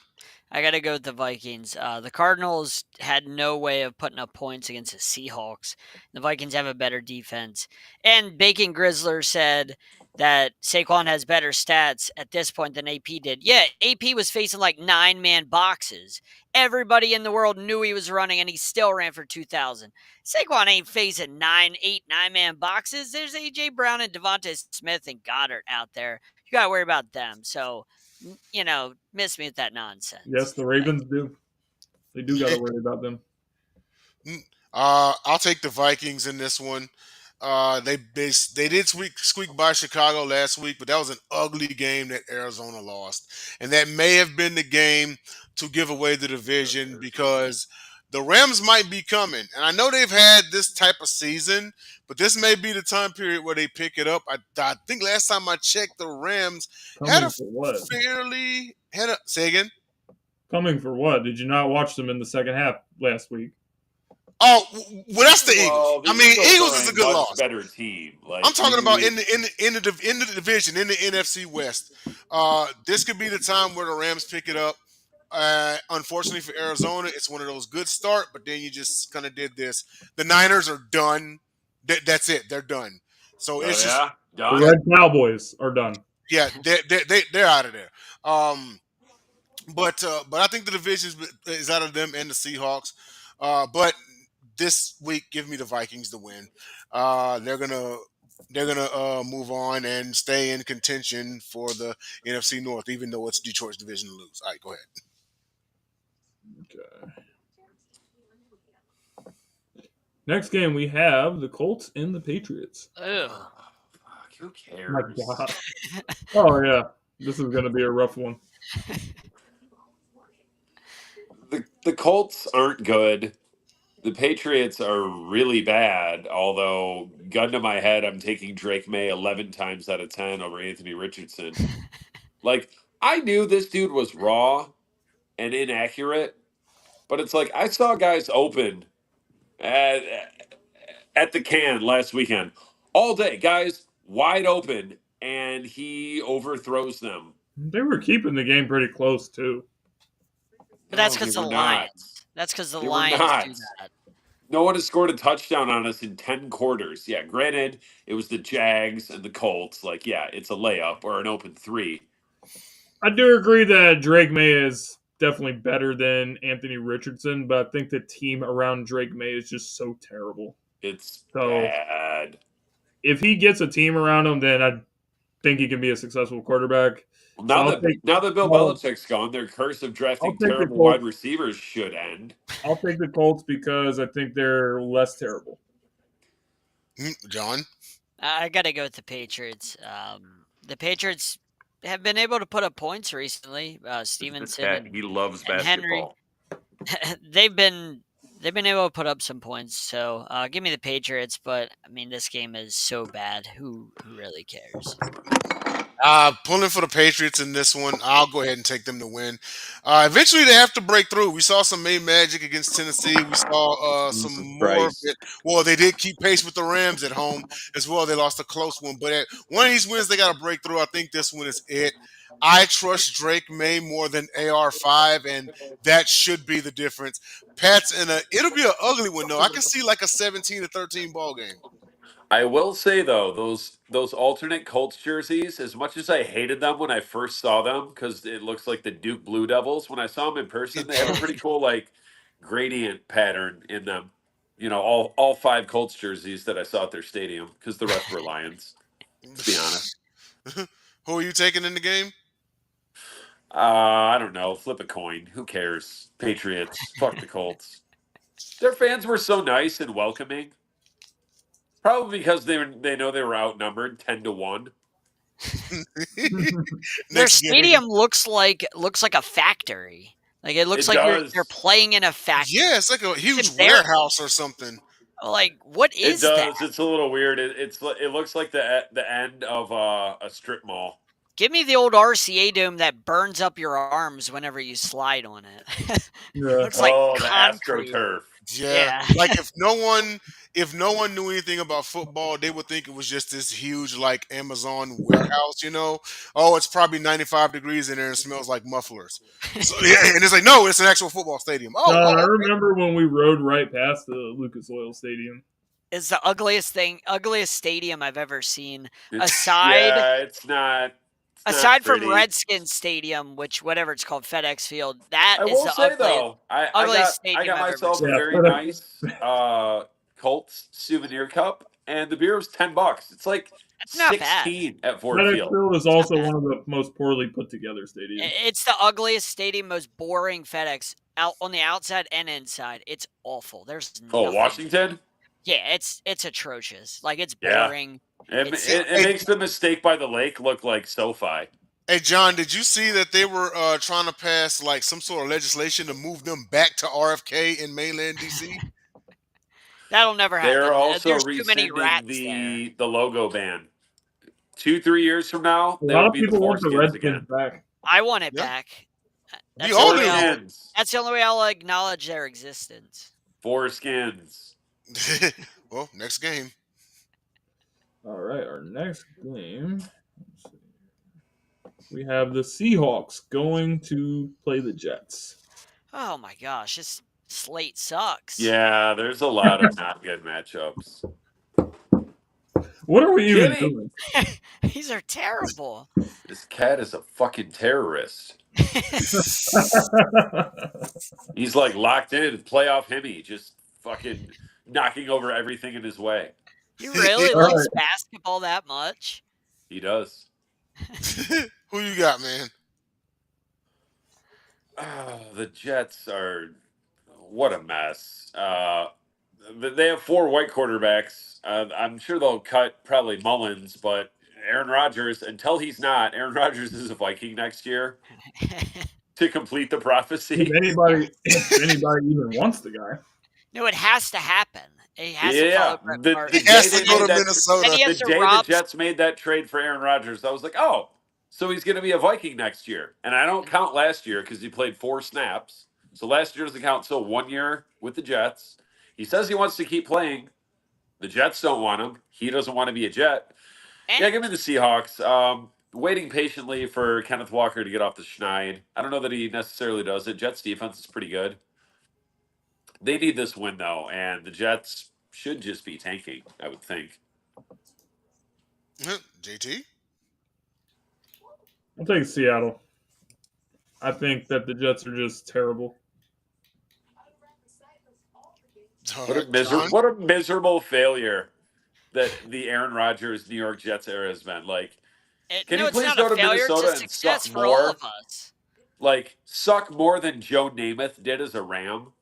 I got to go with the Vikings. The Cardinals had no way of putting up points against the Seahawks. The Vikings have a better defense. And Bacon Grizzler said that Saquon has better stats at this point than AP did. Yeah, AP was facing like 9-man boxes. Everybody in the world knew he was running, and he still ran for 2,000. Saquon ain't facing 9-man boxes. There's A.J. Brown and Devontae Smith and Goddard out there. You got to worry about them. So, miss me with that Yes, nonsense. the Ravens do. They do got to worry about them. I'll take the Vikings in this one. They did squeak by Chicago last week, but that was an ugly game that Arizona lost, and that may have been the game to give away the division because the Rams might be coming, and I know they've had this type of season, but this may be the time period where they pick it up. I think last time I checked, the Rams had Coming a for what? say again. Coming for what? Did you not watch them in the second half last week? Oh, well, that's the Eagles. Well, the I mean, Eagles Eagles are is a a good much loss. better team. Like I'm talking about in the division, in the NFC West. This could be the time where the Rams pick it up. Unfortunately for Arizona, it's one of those good start, but then you just kind of did this. The Niners are done. That's it. They're done. So Oh it's just yeah, The done. Red Cowboys are done. yeah, they're out of there. But I think the division is out of them and the Seahawks. But this week, give me the Vikings to win. They're gonna move on and stay in contention for the NFC North, even though it's Detroit's division to lose. All right, go ahead. Okay. Next game we have the Colts and the Patriots. Ugh. Fuck, who My cares? God. Oh yeah, this is going to be a rough one. The Colts aren't good. The Patriots are really bad. Although, gun to my head, I'm taking Drake May 11 times out of 10 over Anthony Richardson. Like, I knew this dude was raw and inaccurate, but it's like I saw guys open at, at the can last weekend all day, guys wide open, and he overthrows them. They were keeping the game pretty close too. But that's No, they because the were not. Lions. That's because the They were Lions not. do that. No one has scored a touchdown on us in 10 quarters. Yeah, granted, it was the Jags and the Colts. Like, yeah, it's a layup or an open three. I do agree that Drake May is definitely better than Anthony Richardson, but I think the team around Drake May is just so terrible. It's So bad. if he gets a team around him, then I think he can be a successful quarterback. Well, So now that Bill I'll- Belichick's gone, their curse of I'll drafting take the terrible Colts. wide receivers should end. I'll take the Colts because I think they're less terrible. John? I got to go with the Patriots. The Patriots have been able to put up points recently. Stevenson He loves and Henry. basketball. they've been they've been able to put up some points. So give me the Patriots, but I mean this game is so bad. Who really cares? Pulling for the Patriots in this one. I'll go ahead and take them to win. Eventually, they have to break through. We saw some May magic against Tennessee. We saw some Jesus more of Christ. it. Well, they did keep pace with the Rams at home as well. They lost a close one, but at one of these wins, they got to break through. I think this one is it. I trust Drake May more than AR5, and that should be the difference. Pats in it'll be an ugly one though. I can see like a 17-13 ball game. I will say though, those alternate Colts jerseys, as much as I hated them when I first saw them, because it looks like the Duke Blue Devils, when I saw them in person, It they have a pretty cool like gradient pattern in them. You know, all five Colts jerseys that I saw at their stadium, because the rest were Lions. Let's be honest. Who are you taking in the game? I don't know. Flip a coin. Who cares? Patriots. Fuck the Colts. Their fans were so nice and welcoming. Probably because they know they were outnumbered 10-1. Their Next game. stadium looks like a factory. Like it looks It like does. they're playing in a factory. Yeah, it's like a huge Even there- warehouse or something. Like what It is does. that? It's a little weird. It looks like the end of a strip mall. Give me the old RCA dome that burns up your arms whenever you slide on it. Yeah. Looks like Oh, the concrete. AstroTurf. Yeah. Yeah. Like if no one knew anything about football, they would think it was just this huge like Amazon warehouse, you know. Oh, it's probably 95 degrees in there and smells like mufflers. So, yeah, and it's like, no, it's an actual football stadium. I Oh, remember when we rode right past the Lucas Oil Stadium. It's the ugliest stadium I've ever seen. It's- Aside yeah, it's not. aside from pretty. Redskins Stadium, which whatever it's called, FedEx Field, that I is will the say ugliest. though, I ugliest got stadium I've ever myself a seen. very Yeah. nice Colts souvenir cup, and the beer was $10. It's like It's not bad. 16 at Ford FedEx Field. Field is also one of the most poorly put together stadiums. It's the ugliest stadium, most boring FedEx out on the outside and inside. It's awful. There's Oh, nothing. Washington. Yeah, it's atrocious. Like it's Yeah. boring. It It's- makes the mistake by the lake look like SoFi. Hey John, did you see that they were trying to pass like some sort of legislation to move them back to RFK in mainland DC? That'll never happen. They're also There's too many rescinding rats there. the logo ban. 2-3 years from now, A they lot will of be the people want the foreskins Redskins again. back. I want it Yeah. back. We all do. Foreskins. That's the only way I'll acknowledge their existence. Foreskins. Well, next game. All right, our next game. Let's see. We have the Seahawks going to play the Jets. Oh my gosh, this slate sucks. Yeah, there's a lot of not good matchups. What are we even Jimmy! doing? These are terrible. This cat is a fucking terrorist. He's like locked in, playoff Hemi, just fucking knocking over everything in his way. You really All likes right. basketball that much? He does. Who you got, man? The Jets are what a mess. They have 4 white quarterbacks. I'm sure they'll cut probably Mullins, but Aaron Rodgers, until he's not, Aaron Rodgers is a Viking next year to complete the prophecy. If anybody even wants the guy. No, it has to happen. It has to Yeah, follow Brett Favre. the He has day to they go made to that, Minnesota. And he the has to day rob. the Jets made that trade for Aaron Rodgers, I was like, oh, so he's going to be a Viking next year. And I don't count last year because he played 4 snaps. So last year doesn't count until 1 year with the Jets. He says he wants to keep playing. The Jets don't want him. He doesn't want to be a Jet. And Yeah, give me the Seahawks. Waiting patiently for Kenneth Walker to get off the schneid. I don't know that he necessarily does it. Jets defense is pretty good. They need this win, though, and the Jets should just be tanking, I would think. JT? I'll take Seattle. I think that the Jets are just terrible. What a John? what a miserable failure that the Aaron Rodgers New York Jets era has been. Like, can no, you it's please not go a to failure. Minnesota It's a and success suck for all more? of us. Like, suck more than Joe Namath did as a Ram?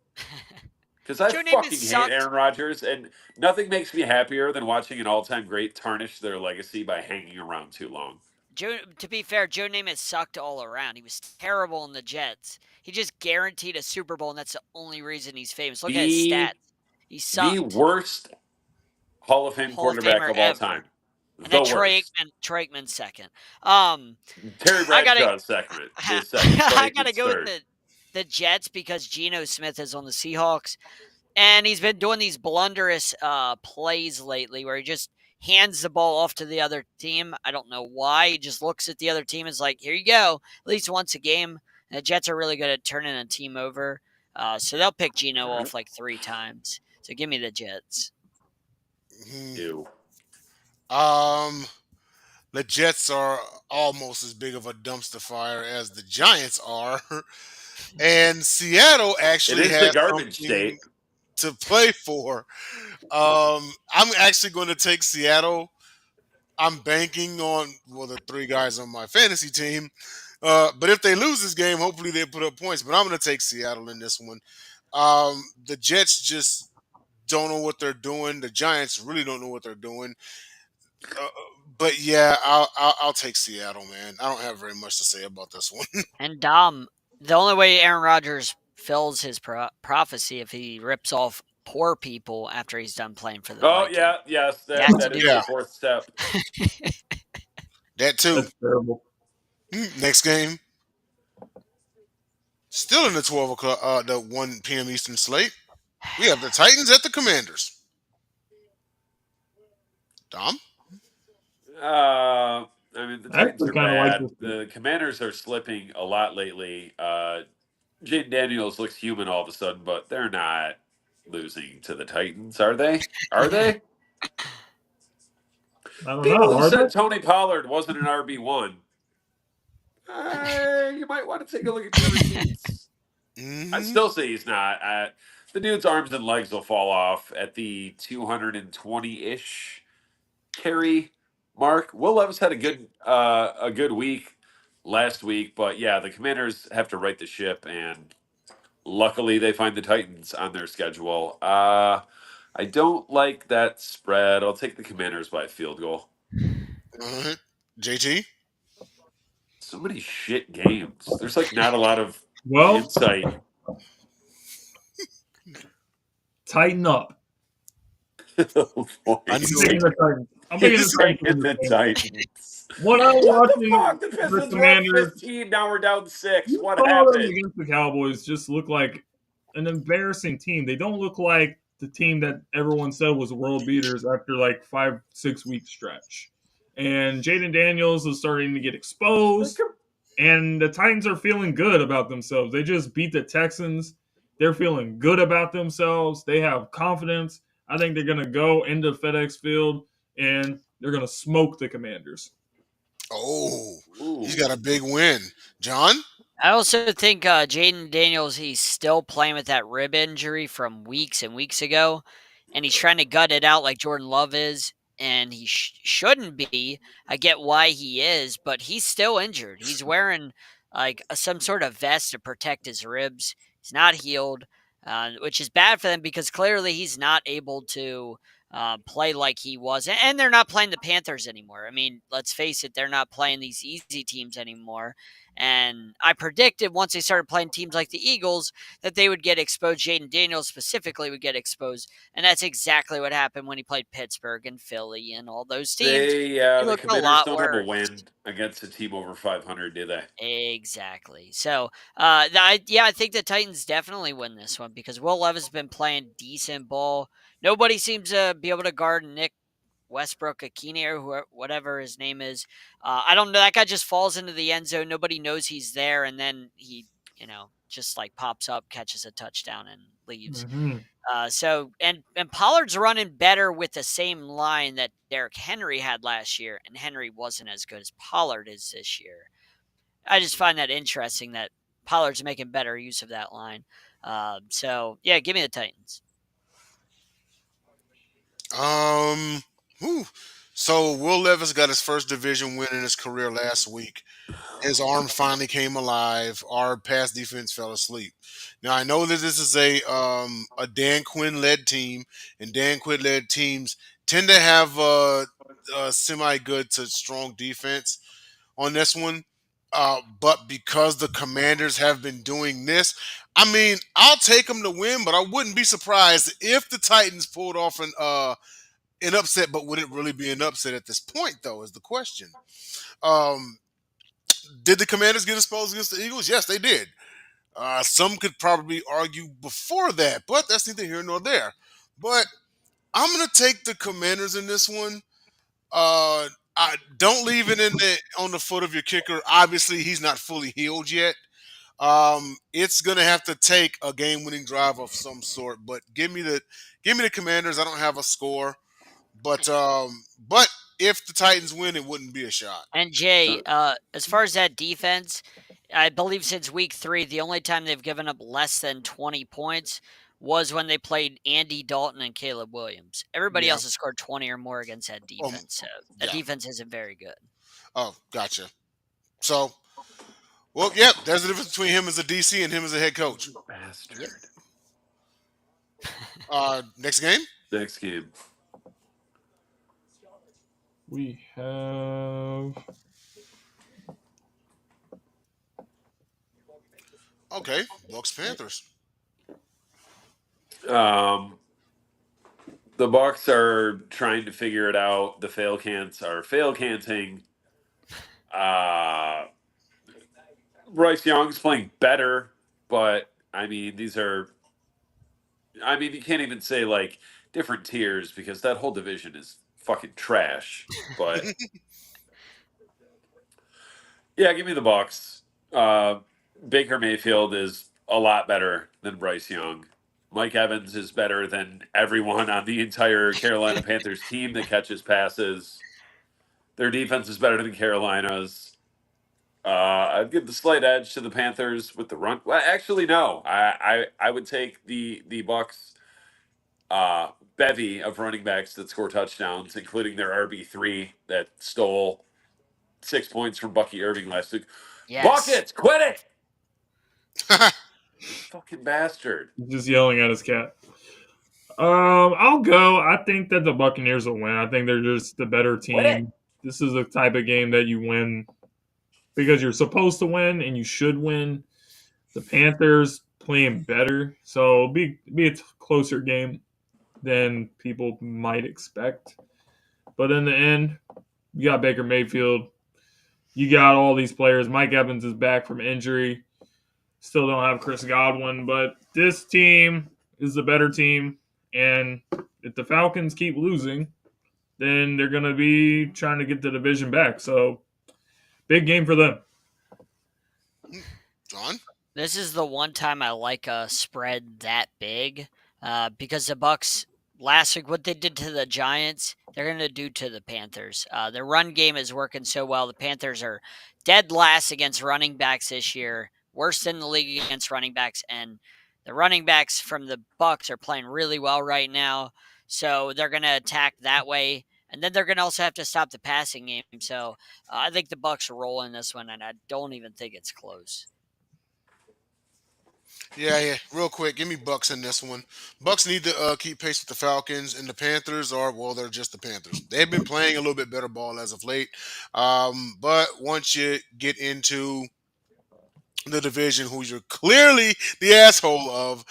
Because I Joe Namath fucking hate sucked. Aaron Rodgers, and nothing makes me happier than watching an all-time great tarnish their legacy by hanging around too long. Joe, to be fair, Joe Namath sucked all around. He was terrible in the Jets. He just guaranteed a Super Bowl, and that's the only reason he's famous. Look at his The stats. He the sucked. worst Hall of Fame Hall of quarterback Famer of all ever. time. And then The worst. Troy Aikman's second. Um, Terry I gotta Bradshaw is second. Troy I gotta Aikman's go with third. the Jets because Geno Smith is on the Seahawks, and he's been doing these blunderous plays lately where he just hands the ball off to the other team. I don't know why. He just looks at the other team and is like, "Here you go," at least once a game. And the Jets are really good at turning a team over, so they'll pick Geno All right. off like 3 times. So give me the Jets. Ew. The Jets are almost as big of a dumpster fire as the Giants are, and Seattle It actually is the has garbage something state. to play for. I'm actually going to take Seattle. I'm banking on the 3 guys on my fantasy team. But if they lose this game, hopefully they put up points. But I'm going to take Seattle in this one. The Jets just don't know what they're doing. The Giants really don't know what they're doing. But yeah, I'll take Seattle, man. I don't have very much to say about this one. And Dom, the only way Aaron Rodgers fills his prophecy if he rips off poor people after he's done playing for the Oh Vikings. yeah, yes, He has to that is do Yeah, the that. fourth step. that too. That's terrible. Next game, still in the 12 o'clock, the 1 p.m. Eastern slate. We have the Titans at the Commanders. Dom? I mean, the I Titans actually are kind of like bad. this game. The Commanders are slipping a lot lately. Jaden Daniels looks human all of a sudden, but they're not losing to the Titans, are they? Are they? I don't People know. who Are said they? Tony Pollard wasn't an RB1, you might want to take a look at your receipts. I'd Mm-hmm. still say he's not. The dude's arms and legs will fall off at the 220-ish carry mark. Will Levis had a good week last week, but yeah, the Commanders have to right the ship, and luckily they find the Titans on their schedule. I don't like that spread. I'll take the Commanders by a field goal. All right. JT? So many shit games. There's like not a lot of Well, insight. tighten up. Oh, boy. I I'm knew picking it. the Titans. I'm picking He's the Titans to taking win the this game. Titans. When I'm What the watching fuck? The the Pistons were up Commanders, 15. Now we're down 6. you What saw them happened? against the Cowboys just look like an embarrassing team. They don't look like the team that everyone said was world beaters after like 5-6 week stretch. And Jaden Daniels is starting to get exposed. And the Titans are feeling good about themselves. They just beat the Texans. They're feeling good about themselves. They have confidence. I think they're going to go into FedEx Field and they're going to smoke the Commanders. Oh, he's Ooh. got a big win. John? I also think Jaden Daniels, he's still playing with that rib injury from weeks and weeks ago, and he's trying to gut it out like Jordan Love is, and he shouldn't be. I get why he is, but he's still injured. He's wearing like some sort of vest to protect his ribs. He's not healed, which is bad for them because clearly he's not able to play like he was. And they're not playing the Panthers anymore. I mean, let's face it, they're not playing these easy teams anymore. And I predicted once they started playing teams like the Eagles that they would get exposed. Jaden Daniels specifically would get exposed. And that's exactly what happened when he played Pittsburgh and Philly and all those teams. He The looked a Commanders lot don't have a worse. win against a team over 500, do they? Exactly. So, I think the Titans definitely win this one because Will Levis has been playing decent ball. Nobody seems to be able to guard Nick Westbrook Akini or whatever his name is. I don't know. That guy just falls into the end zone. Nobody knows he's there, and then he, just like pops up, catches a touchdown, and leaves. Mm-hmm. And Pollard's running better with the same line that Derrick Henry had last year, and Henry wasn't as good as Pollard is this year. I just find that interesting that Pollard's making better use of that line. Give me the Titans. Um, whew. So Will Levis got his first division win in his career last week. His arm finally came alive. Our pass defense fell asleep. Now I know that this is a Dan Quinn led team, and Dan Quinn led teams tend to have a semi good to strong defense. on this one. But because the Commanders have been doing this, I mean, I'll take them to win, but I wouldn't be surprised if the Titans pulled off an upset. But would it really be an upset at this point, though? Is the question. Um, did the Commanders get exposed against the Eagles? Yes, they did. Some could probably argue before that, but that's neither here nor there. But I'm gonna take the Commanders in this one. I don't leave it on the foot of your kicker. Obviously, he's not fully healed yet. It's gonna have to take a game-winning drive of some sort. But give me the Commanders. I don't have a score, but if the Titans win, it wouldn't be a shot. And Jay, So, as far as that defense, I believe since week 3, the only time they've given up less than 20 points was when they played Andy Dalton and Caleb Williams. Everybody Yeah. else has scored 20 or more against that defense. So that Yeah. defense isn't very good. Oh, gotcha. So, well, yep. There's a difference between him as a DC and him as a head coach. bastard. Yep. Next game. Next game. We have Okay, Bucks Panthers. The Bucks are trying to figure it out. The fail cants are fail canting. Bryce Young's playing better, but I mean, these are. I mean, you can't even say like different tiers because that whole division is fucking trash. But yeah, give me the Bucks. Baker Mayfield is a lot better than Bryce Young. Mike Evans is better than everyone on the entire Carolina Panthers team that catches passes. Their defense is better than Carolina's. I'd give the slight edge to the Panthers with the run. Well, actually, no. I would take the Bucks bevy of running backs that score touchdowns, including their RB3 that stole 6 points from Bucky Irving last week. Yes. Buckets, quit it! You fucking bastard. just yelling at his cat. I'll go. I think that the Buccaneers will win. I think they're just the better Quit it! team. This is the type of game that you win because you're supposed to win and you should win. The Panthers playing better, so it'll be a closer game than people might expect. But in the end, you got Baker Mayfield. You got all these players. Mike Evans is back from injury. Still don't have Chris Godwin, but this team is the better team. And if the Falcons keep losing, then they're going to be trying to get the division back. So, big game for them. John? This is the one time I like a spread that big because the Bucks last week, what they did to the Giants, they're going to do to the Panthers. Their run game is working so well. The Panthers are dead last against running backs this year, worse than the league against running backs, and the running backs from the Bucks are playing really well right now. So they're going to attack that way. And then they're going to also have to stop the passing game. So I think the Bucks are rolling this one, and I don't even think it's close. Yeah. Real quick, give me Bucks in this one. Bucks need to keep pace with the Falcons, and the Panthers are they're just the Panthers. They've been playing a little bit better ball as of late, but once you get into the division, who you're clearly the asshole of,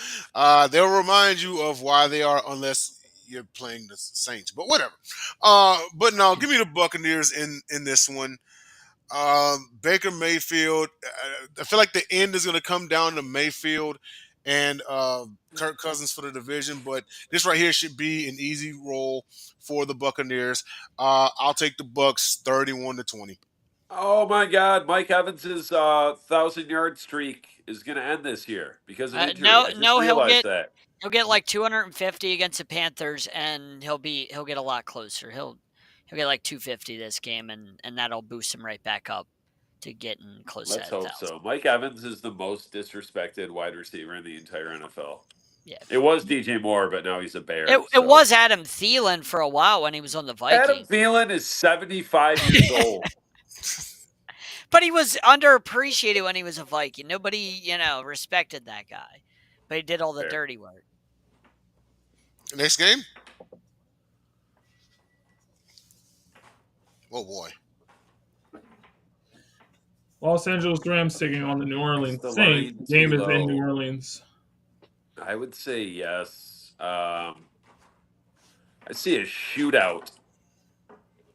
they'll remind you of why they are, unless you're playing the Saints. But whatever. But no, give me the Buccaneers in this one. Baker Mayfield. I feel like the end is going to come down to Mayfield and Kirk Cousins for the division, but this right here should be an easy roll for the Buccaneers. I'll take the Bucks 31-20. Oh my God, Mike Evans's 1,000-yard streak is going to end this year because of injury. I just No, realized that. he'll get like 250 against the Panthers, and he'll get a lot closer. He'll get like 250 this game, and that'll boost him right back up to getting close Let's to hope 1,000. so. Mike Evans is the most disrespected wide receiver in the entire NFL. Yeah, It was DJ Moore, but now he's a Bear. it was Adam Thielen for a while when he was on the Vikings. Adam Thielen is 75 years old. But he was underappreciated when he was a Viking. Nobody, respected that guy. But he did all the Fair. dirty work. Next game. Oh boy. Los Angeles Rams taking on the New Orleans the Saints. line The game too is in low? New Orleans. I would say yes. I see a shootout,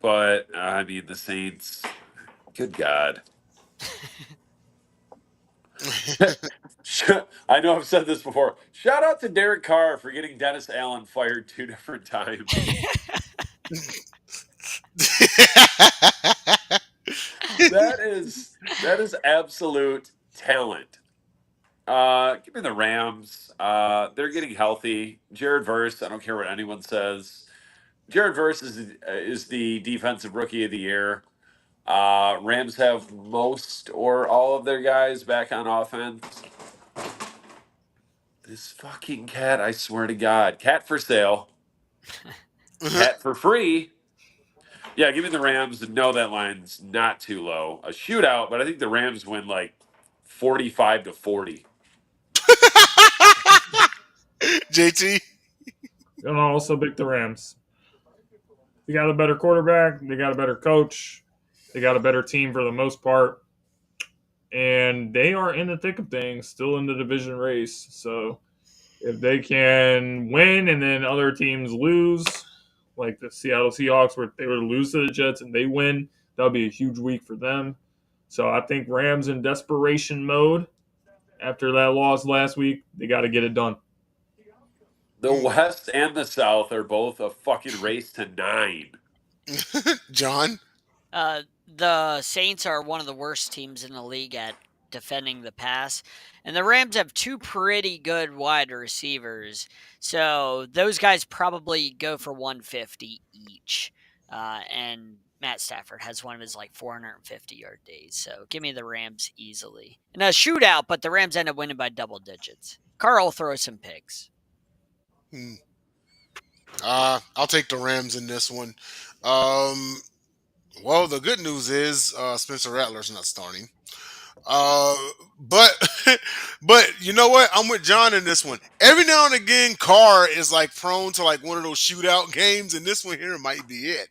but I mean the Saints. Good God. I know I've said this before. Shout out to Derek Carr for getting Dennis Allen fired 2 different times. That is absolute talent. Give me the Rams. They're getting healthy. Jared Verse, I don't care what anyone says. Jared Verse is the defensive rookie of the year. Rams have most or all of their guys back on offense. This fucking cat, I swear to God. Cat for sale. Cat for free. Yeah, give me the Rams. No, that line's not too low. A shootout, but I think the Rams win like 45-40. JT. Gonna also pick the Rams. They got a better quarterback. They got a better coach. They got a better team for the most part. And they are in the thick of things, still in the division race. So if they can win and then other teams lose, like the Seattle Seahawks, where they were to lose to the Jets and they win, that'll be a huge week for them. So I think Rams in desperation mode after that loss last week, they got to get it done. The West and the South are both a fucking race to 9. John. The Saints are one of the worst teams in the league at defending the pass, and the Rams have two pretty good wide receivers. So those guys probably go for 150 each. And Matt Stafford has one of his like 450-yard days. So give me the Rams easily. In a shootout, but the Rams end up winning by double digits. Carl will throw some picks. I'll take the Rams in this one. Well, the good news is Spencer Rattler's not starting. But but you know what? I'm with John in this one. Every now and again, Carr is like prone to like one of those shootout games, and this one here might be it.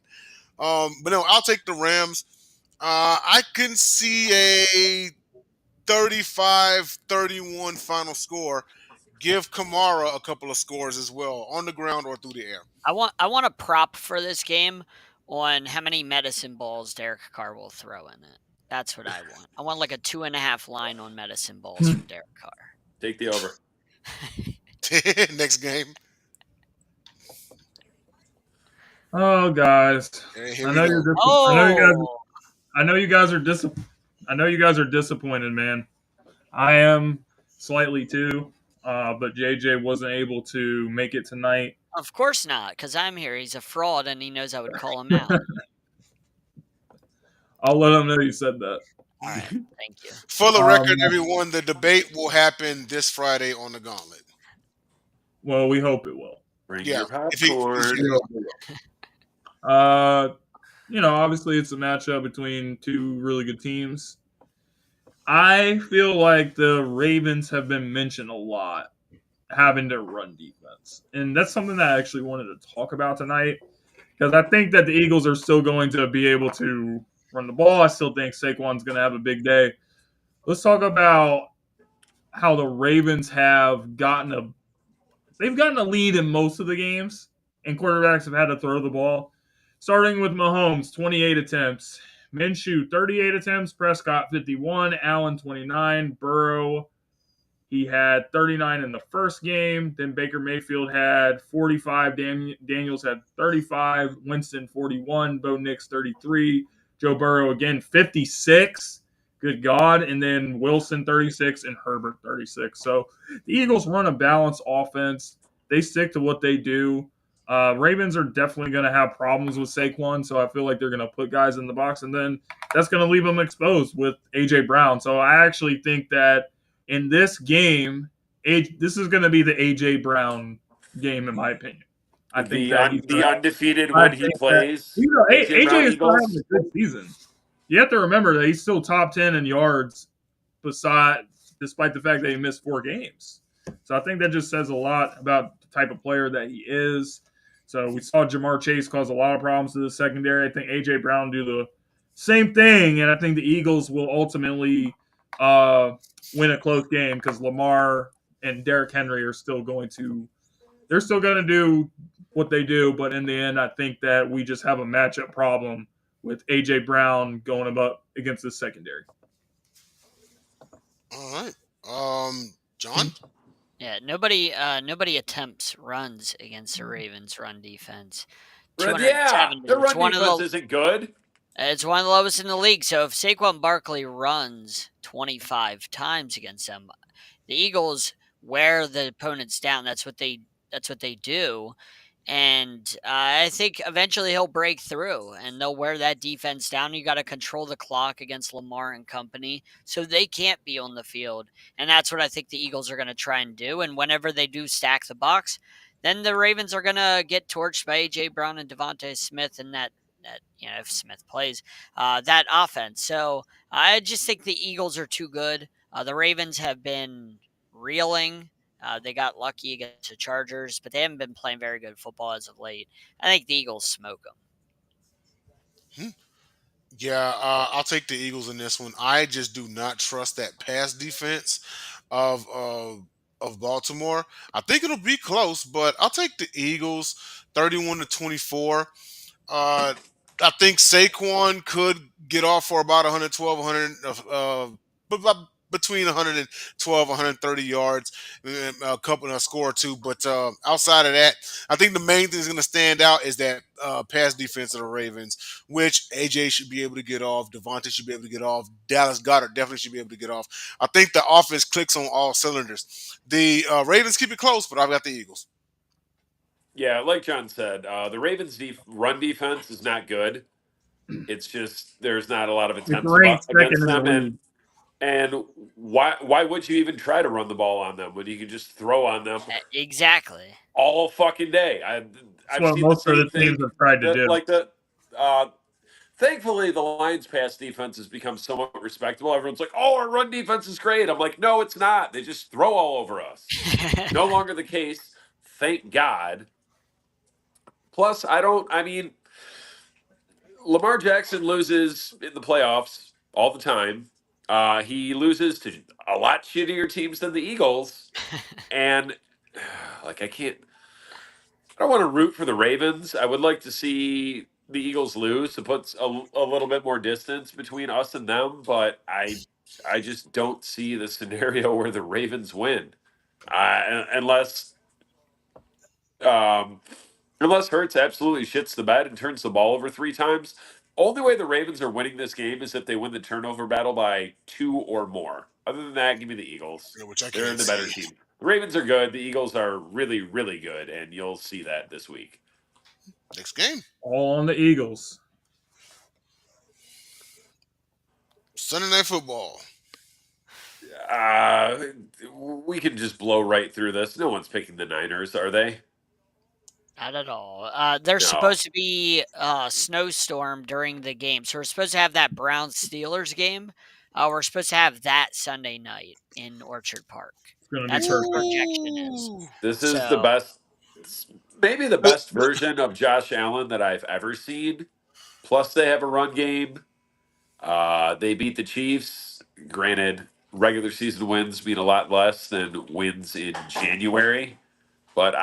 But no, I'll take the Rams. I can see a 35-31 final score. Give Kamara a couple of scores as well, on the ground or through the air. I want a prop for this game on how many medicine balls Derek Carr will throw in it. That's what I want. I want like a 2.5 line on medicine balls from Derek Carr. Take the over. Next game. Oh, guys, Here I we know go. you're. Oh, I know you guys are disappointed, man. I am slightly too, but JJ wasn't able to make it tonight. of course not, because I'm here. He's a fraud, and he knows I would call him out. I'll let him know you said that. All right, thank you. For the record, everyone, the debate will happen this Friday on the Gauntlet. Well, we hope it will. Bring Yeah, your if he- popcorn. Obviously it's a matchup between two really good teams. I feel like the Ravens have been mentioned a lot, having their run defense. And that's something that I actually wanted to talk about tonight, because I think that the Eagles are still going to be able to run the ball. I still think Saquon's going to have a big day. Let's talk about how the Ravens have gotten a lead in most of the games, and quarterbacks have had to throw the ball. Starting with Mahomes, 28 attempts. Minshew, 38 attempts. Prescott, 51. Allen, 29. Burrow, he had 39 in the first game. Then Baker Mayfield had 45. Daniels had 35. Winston, 41. Bo Nix, 33. Joe Burrow, again, 56. Good God. And then Wilson, 36. And Herbert, 36. So the Eagles run a balanced offense. They stick to what they do. Ravens are definitely going to have problems with Saquon, so I feel like they're going to put guys in the box, and then that's going to leave them exposed with A.J. Brown. So I actually think that in this game, this is going to be the A.J. Brown game, in my opinion. I think The undefeated when he plays. A.J. Brown is still having Eagles. a good season. You have to remember that he's still top 10 in yards, despite the fact that he missed 4 games. So I think that just says a lot about the type of player that he is. So we saw Jamar Chase cause a lot of problems to the secondary. I think A.J. Brown do same thing, and I think the Eagles will ultimately win a close game because Lamar and Derrick Henry are still going to do what they do, but in the end, I think that we just have a matchup problem with AJ Brown going up against the secondary. All right. John? Yeah, nobody attempts runs against the Ravens' run defense. Yeah, 270. their run defense isn't good. It's one of the lowest in the league. So if Saquon Barkley runs 25 times against them, the Eagles wear the opponents down. That's what they do. And I think eventually he'll break through and they'll wear that defense down. You got to control the clock against Lamar and company so they can't be on the field. And that's what I think the Eagles are going to try and do. And whenever they do stack the box, then the Ravens are going to get torched by A.J. Brown and Devontae Smith and that if Smith plays, that offense. So I just think the Eagles are too good. The Ravens have been reeling. They got lucky against the Chargers, but they haven't been playing very good football as of late. I think the Eagles smoke them. Yeah, I'll take the Eagles in this one. I just do not trust that pass defense of Baltimore. I think it'll be close, but I'll take the Eagles 31-24. Uh, I think Saquon could get off for about 112, 100, between 112, 130 yards, a couple a score or two. But outside of that, I think the main thing that's going to stand out is that pass defense of the Ravens, which AJ should be able to get off, Devontae should be able to get off, Dallas Goedert definitely should be able to get off. I think the offense clicks on all cylinders. The Ravens keep it close, but I've got the Eagles. Yeah, like John said, the Ravens' run defense is not good. It's just there's not a lot of It's attempts ranked second against in the them, league. and why would you even try to run the ball on them when you can just throw on them Exactly. all fucking day? That's I've what seen the most of same the teams thing have tried to that do. like the. Thankfully, the Lions' pass defense has become somewhat respectable. Everyone's like, "Oh, our run defense is great." I'm like, "No, it's not. They just throw all over us." No longer the case. Thank God. Plus, I don't. I mean, Lamar Jackson loses in the playoffs all the time. He loses to a lot shittier teams than the Eagles, and like I can't. I don't want to root for the Ravens. I would like to see the Eagles lose to put a little bit more distance between us and them, but I just don't see the scenario where the Ravens win, unless um, unless Hurts absolutely shits the bed and turns the ball over 3 times. Only way the Ravens are winning this game is if they win the turnover battle by 2 or more. Other than that, give me the Eagles. Which I They're can't the better see. team. The Ravens are good. The Eagles are really, really good, and you'll see that this week. Next game. All on the Eagles. Sunday Night Football. Uh, we can just blow right through this. No one's picking the Niners, are they? Not at all. There's No. supposed to be a snowstorm during the game. So we're supposed to have that Browns Steelers game. We're supposed to have that Sunday night in Orchard Park. It's going to be That's what the perfect. projection is. Ooh. This is the So best, maybe the best version of Josh Allen that I've ever seen. Plus, they have a run game. They beat the Chiefs. Granted, regular season wins mean a lot less than wins in January. But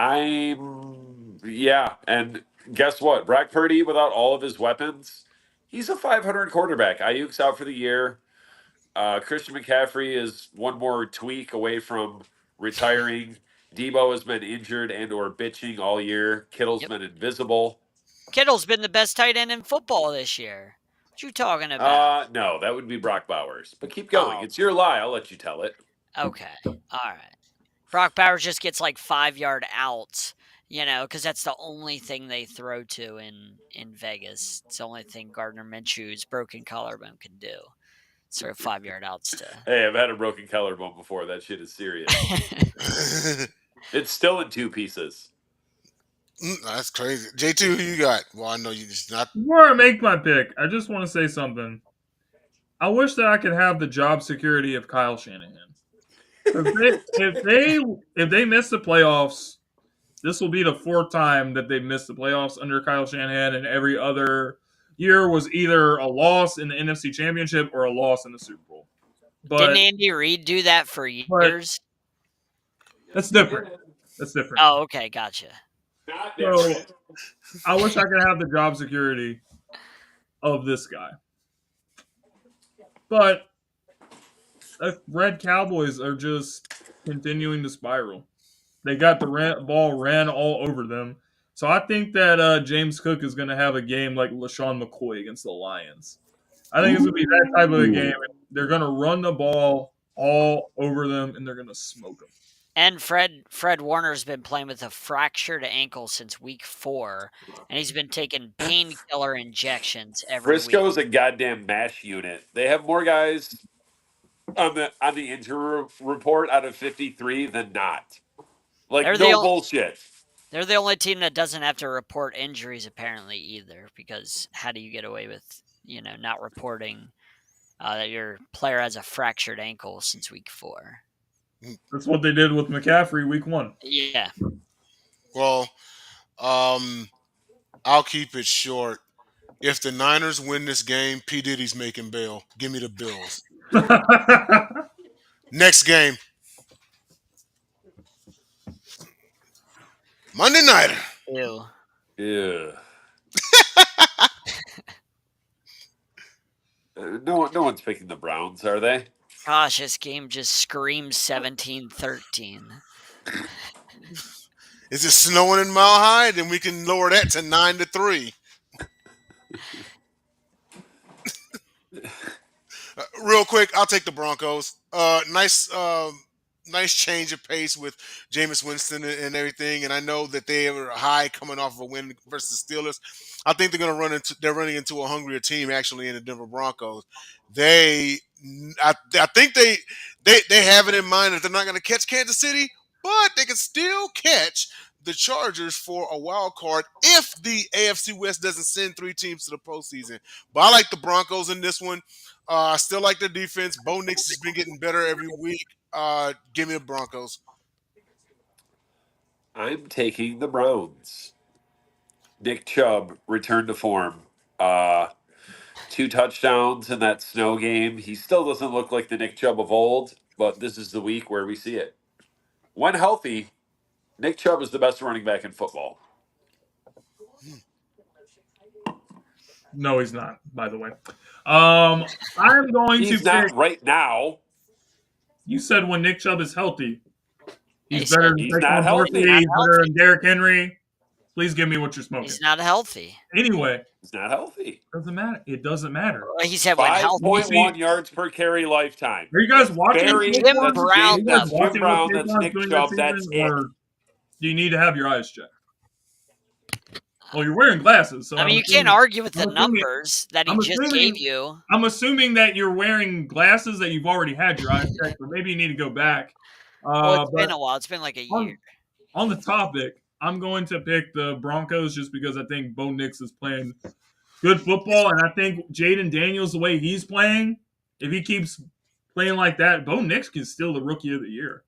yeah. And guess what? Brock Purdy, without all of his weapons, he's a 500 quarterback. Ayuk's out for the year. Christian McCaffrey is one more tweak away from retiring. Debo has been injured and/or bitching all year. Kittle's yep. been invisible. Kittle's been the best tight end in football this year. What you talking about? No, that would be Brock Bowers. But keep going. Oh, It's your lie. I'll let you tell it. okay. All right. Brock Bowers just gets like 5-yard outs, because that's the only thing they throw to in Vegas. It's the only thing Gardner Minshew's broken collarbone can do. Throw 5-yard outs to. Hey, I've had a broken collarbone before. That shit is serious. It's still in 2 pieces. That's crazy. J2, who you got? Well, I know you just not. Before I make my pick, I just want to say something. I wish that I could have the job security of Kyle Shanahan. If they miss the playoffs, this will be the 4th time that they've missed the playoffs under Kyle Shanahan, and every other, here was either a loss in the NFC Championship or a loss in the Super Bowl. Didn't But Andy Reid do that for but years? that's different. That's different. Oh, okay, gotcha. Not So different. I wish I could have the job security of this guy. But the Red Cowboys are just continuing to spiral. They got the ball ran all over them. So I think that James Cook is going to have a game like LaShawn McCoy against the Lions. I think it's going to be that type of a game. They're going to run the ball all over them, and they're going to smoke them. And Fred Warner's been playing with a fractured ankle since week 4, and he's been taking painkiller injections every week. Frisco's a goddamn mash unit. They have more guys on the injury report out of 53 than not. Like, They're no bullshit. They're the only team that doesn't have to report injuries apparently either, because how do you get away with, not reporting that your player has a fractured ankle since week 4? That's what they did with McCaffrey week 1. Yeah. Well, I'll keep it short. If the Niners win this game, P. Diddy's making bail. Give me the Bills. Next game. Monday Nighter. Ew. Yeah. No one's picking the Browns, are they? Gosh, this game just screams 17-13. Is it snowing in Mile High? Then we can lower that to 9-3. Real quick, I'll take the Broncos. Nice change of pace with Jameis Winston and everything. And I know that they were high coming off of a win versus the Steelers. I think they're running into a hungrier team actually in the Denver Broncos. I think they have it in mind that they're not going to catch Kansas City, but they can still catch the Chargers for a wild card if the AFC West doesn't send 3 teams to the postseason. But I like the Broncos in this one. I still like their defense. Bo Nix has been getting better every week. Give me the Broncos. I'm taking the Browns. Nick Chubb returned to form. 2 touchdowns in that snow game. He still doesn't look like the Nick Chubb of old, but this is the week where we see it. When healthy, Nick Chubb is the best running back in football. No, he's not, by the way. I'm going He's to not pick. right now. You said when Nick Chubb is healthy, he's He better said than he's Saquon not Barkley, healthy. he's better than Derrick Henry. Please give me what you're smoking. He's not healthy. Anyway, He's not healthy. doesn't matter. It doesn't matter. He said when healthy. 5.1 yards per carry lifetime. Are you guys watching? Jim Are Brown you guys does. watching Jim Brown, what that's Saquon's Nick doing Chubb, this that's season, it. or do you need to have your eyes checked? Well, you're wearing glasses, so I mean, you can't argue with the assuming- numbers that he I'm just assuming- gave you. I'm assuming that you're wearing glasses that you've already had your eyes checked, but maybe you need to go back. Well, it's But been a while. It's been like a year. on the topic, I'm going to pick the Broncos just because I think Bo Nix is playing good football, and I think Jaden Daniels, the way he's playing, if he keeps playing like that, Bo Nix can still the Rookie of the Year.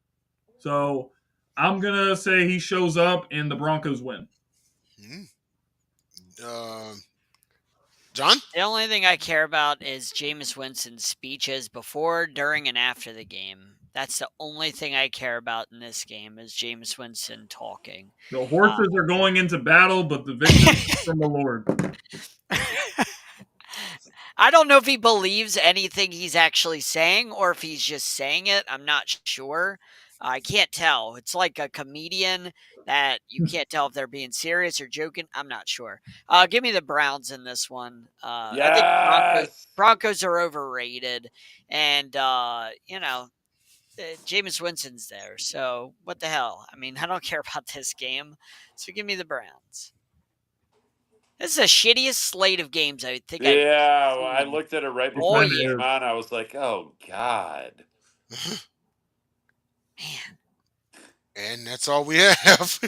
So I'm gonna say he shows up and the Broncos win. John? The only thing I care about is Jameis Winston's speeches before, during, and after the game. That's the only thing I care about in this game is Jameis Winston talking. The horses are going into battle, but the victory is from the Lord. I don't know if he believes anything he's actually saying or if he's just saying it. I'm not sure. I can't tell. It's like a comedian that you can't tell if they're being serious or joking. I'm not sure. Give me the Browns in this one. I think Broncos are overrated. And, Jameis Winston's there. So what the hell? I mean, I don't care about this game. So give me the Browns. This is the shittiest slate of games I think I've well, I looked at it right before all it year. came on. I was like, oh, God. Man. And that's all we have.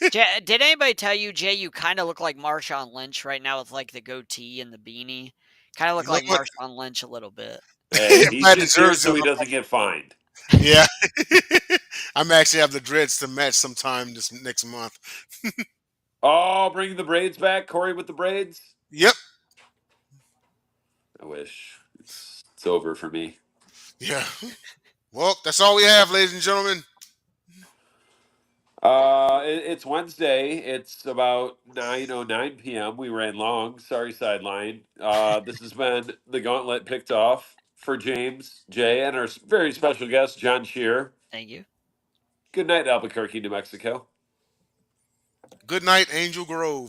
Did anybody tell you, Jay, you kind of look like Marshawn Lynch right now with like the goatee and the beanie? Kind of look like Marshawn Lynch a little bit. Hey, he's just here so he doesn't get fined. Yeah. I'm actually have the dreads to match sometime this next month. Oh, bring the braids back. Corey with the braids. Yep. I wish it's over for me. Yeah. Well, that's all we have, ladies and gentlemen. It's Wednesday. It's about 9:09 p.m. We ran long. Sorry, Sideline. This has been the Gauntlet picked off for James, Jay, and our very special guest, John Shear. Thank you. Good night, Albuquerque, New Mexico. Good night, Angel Grove.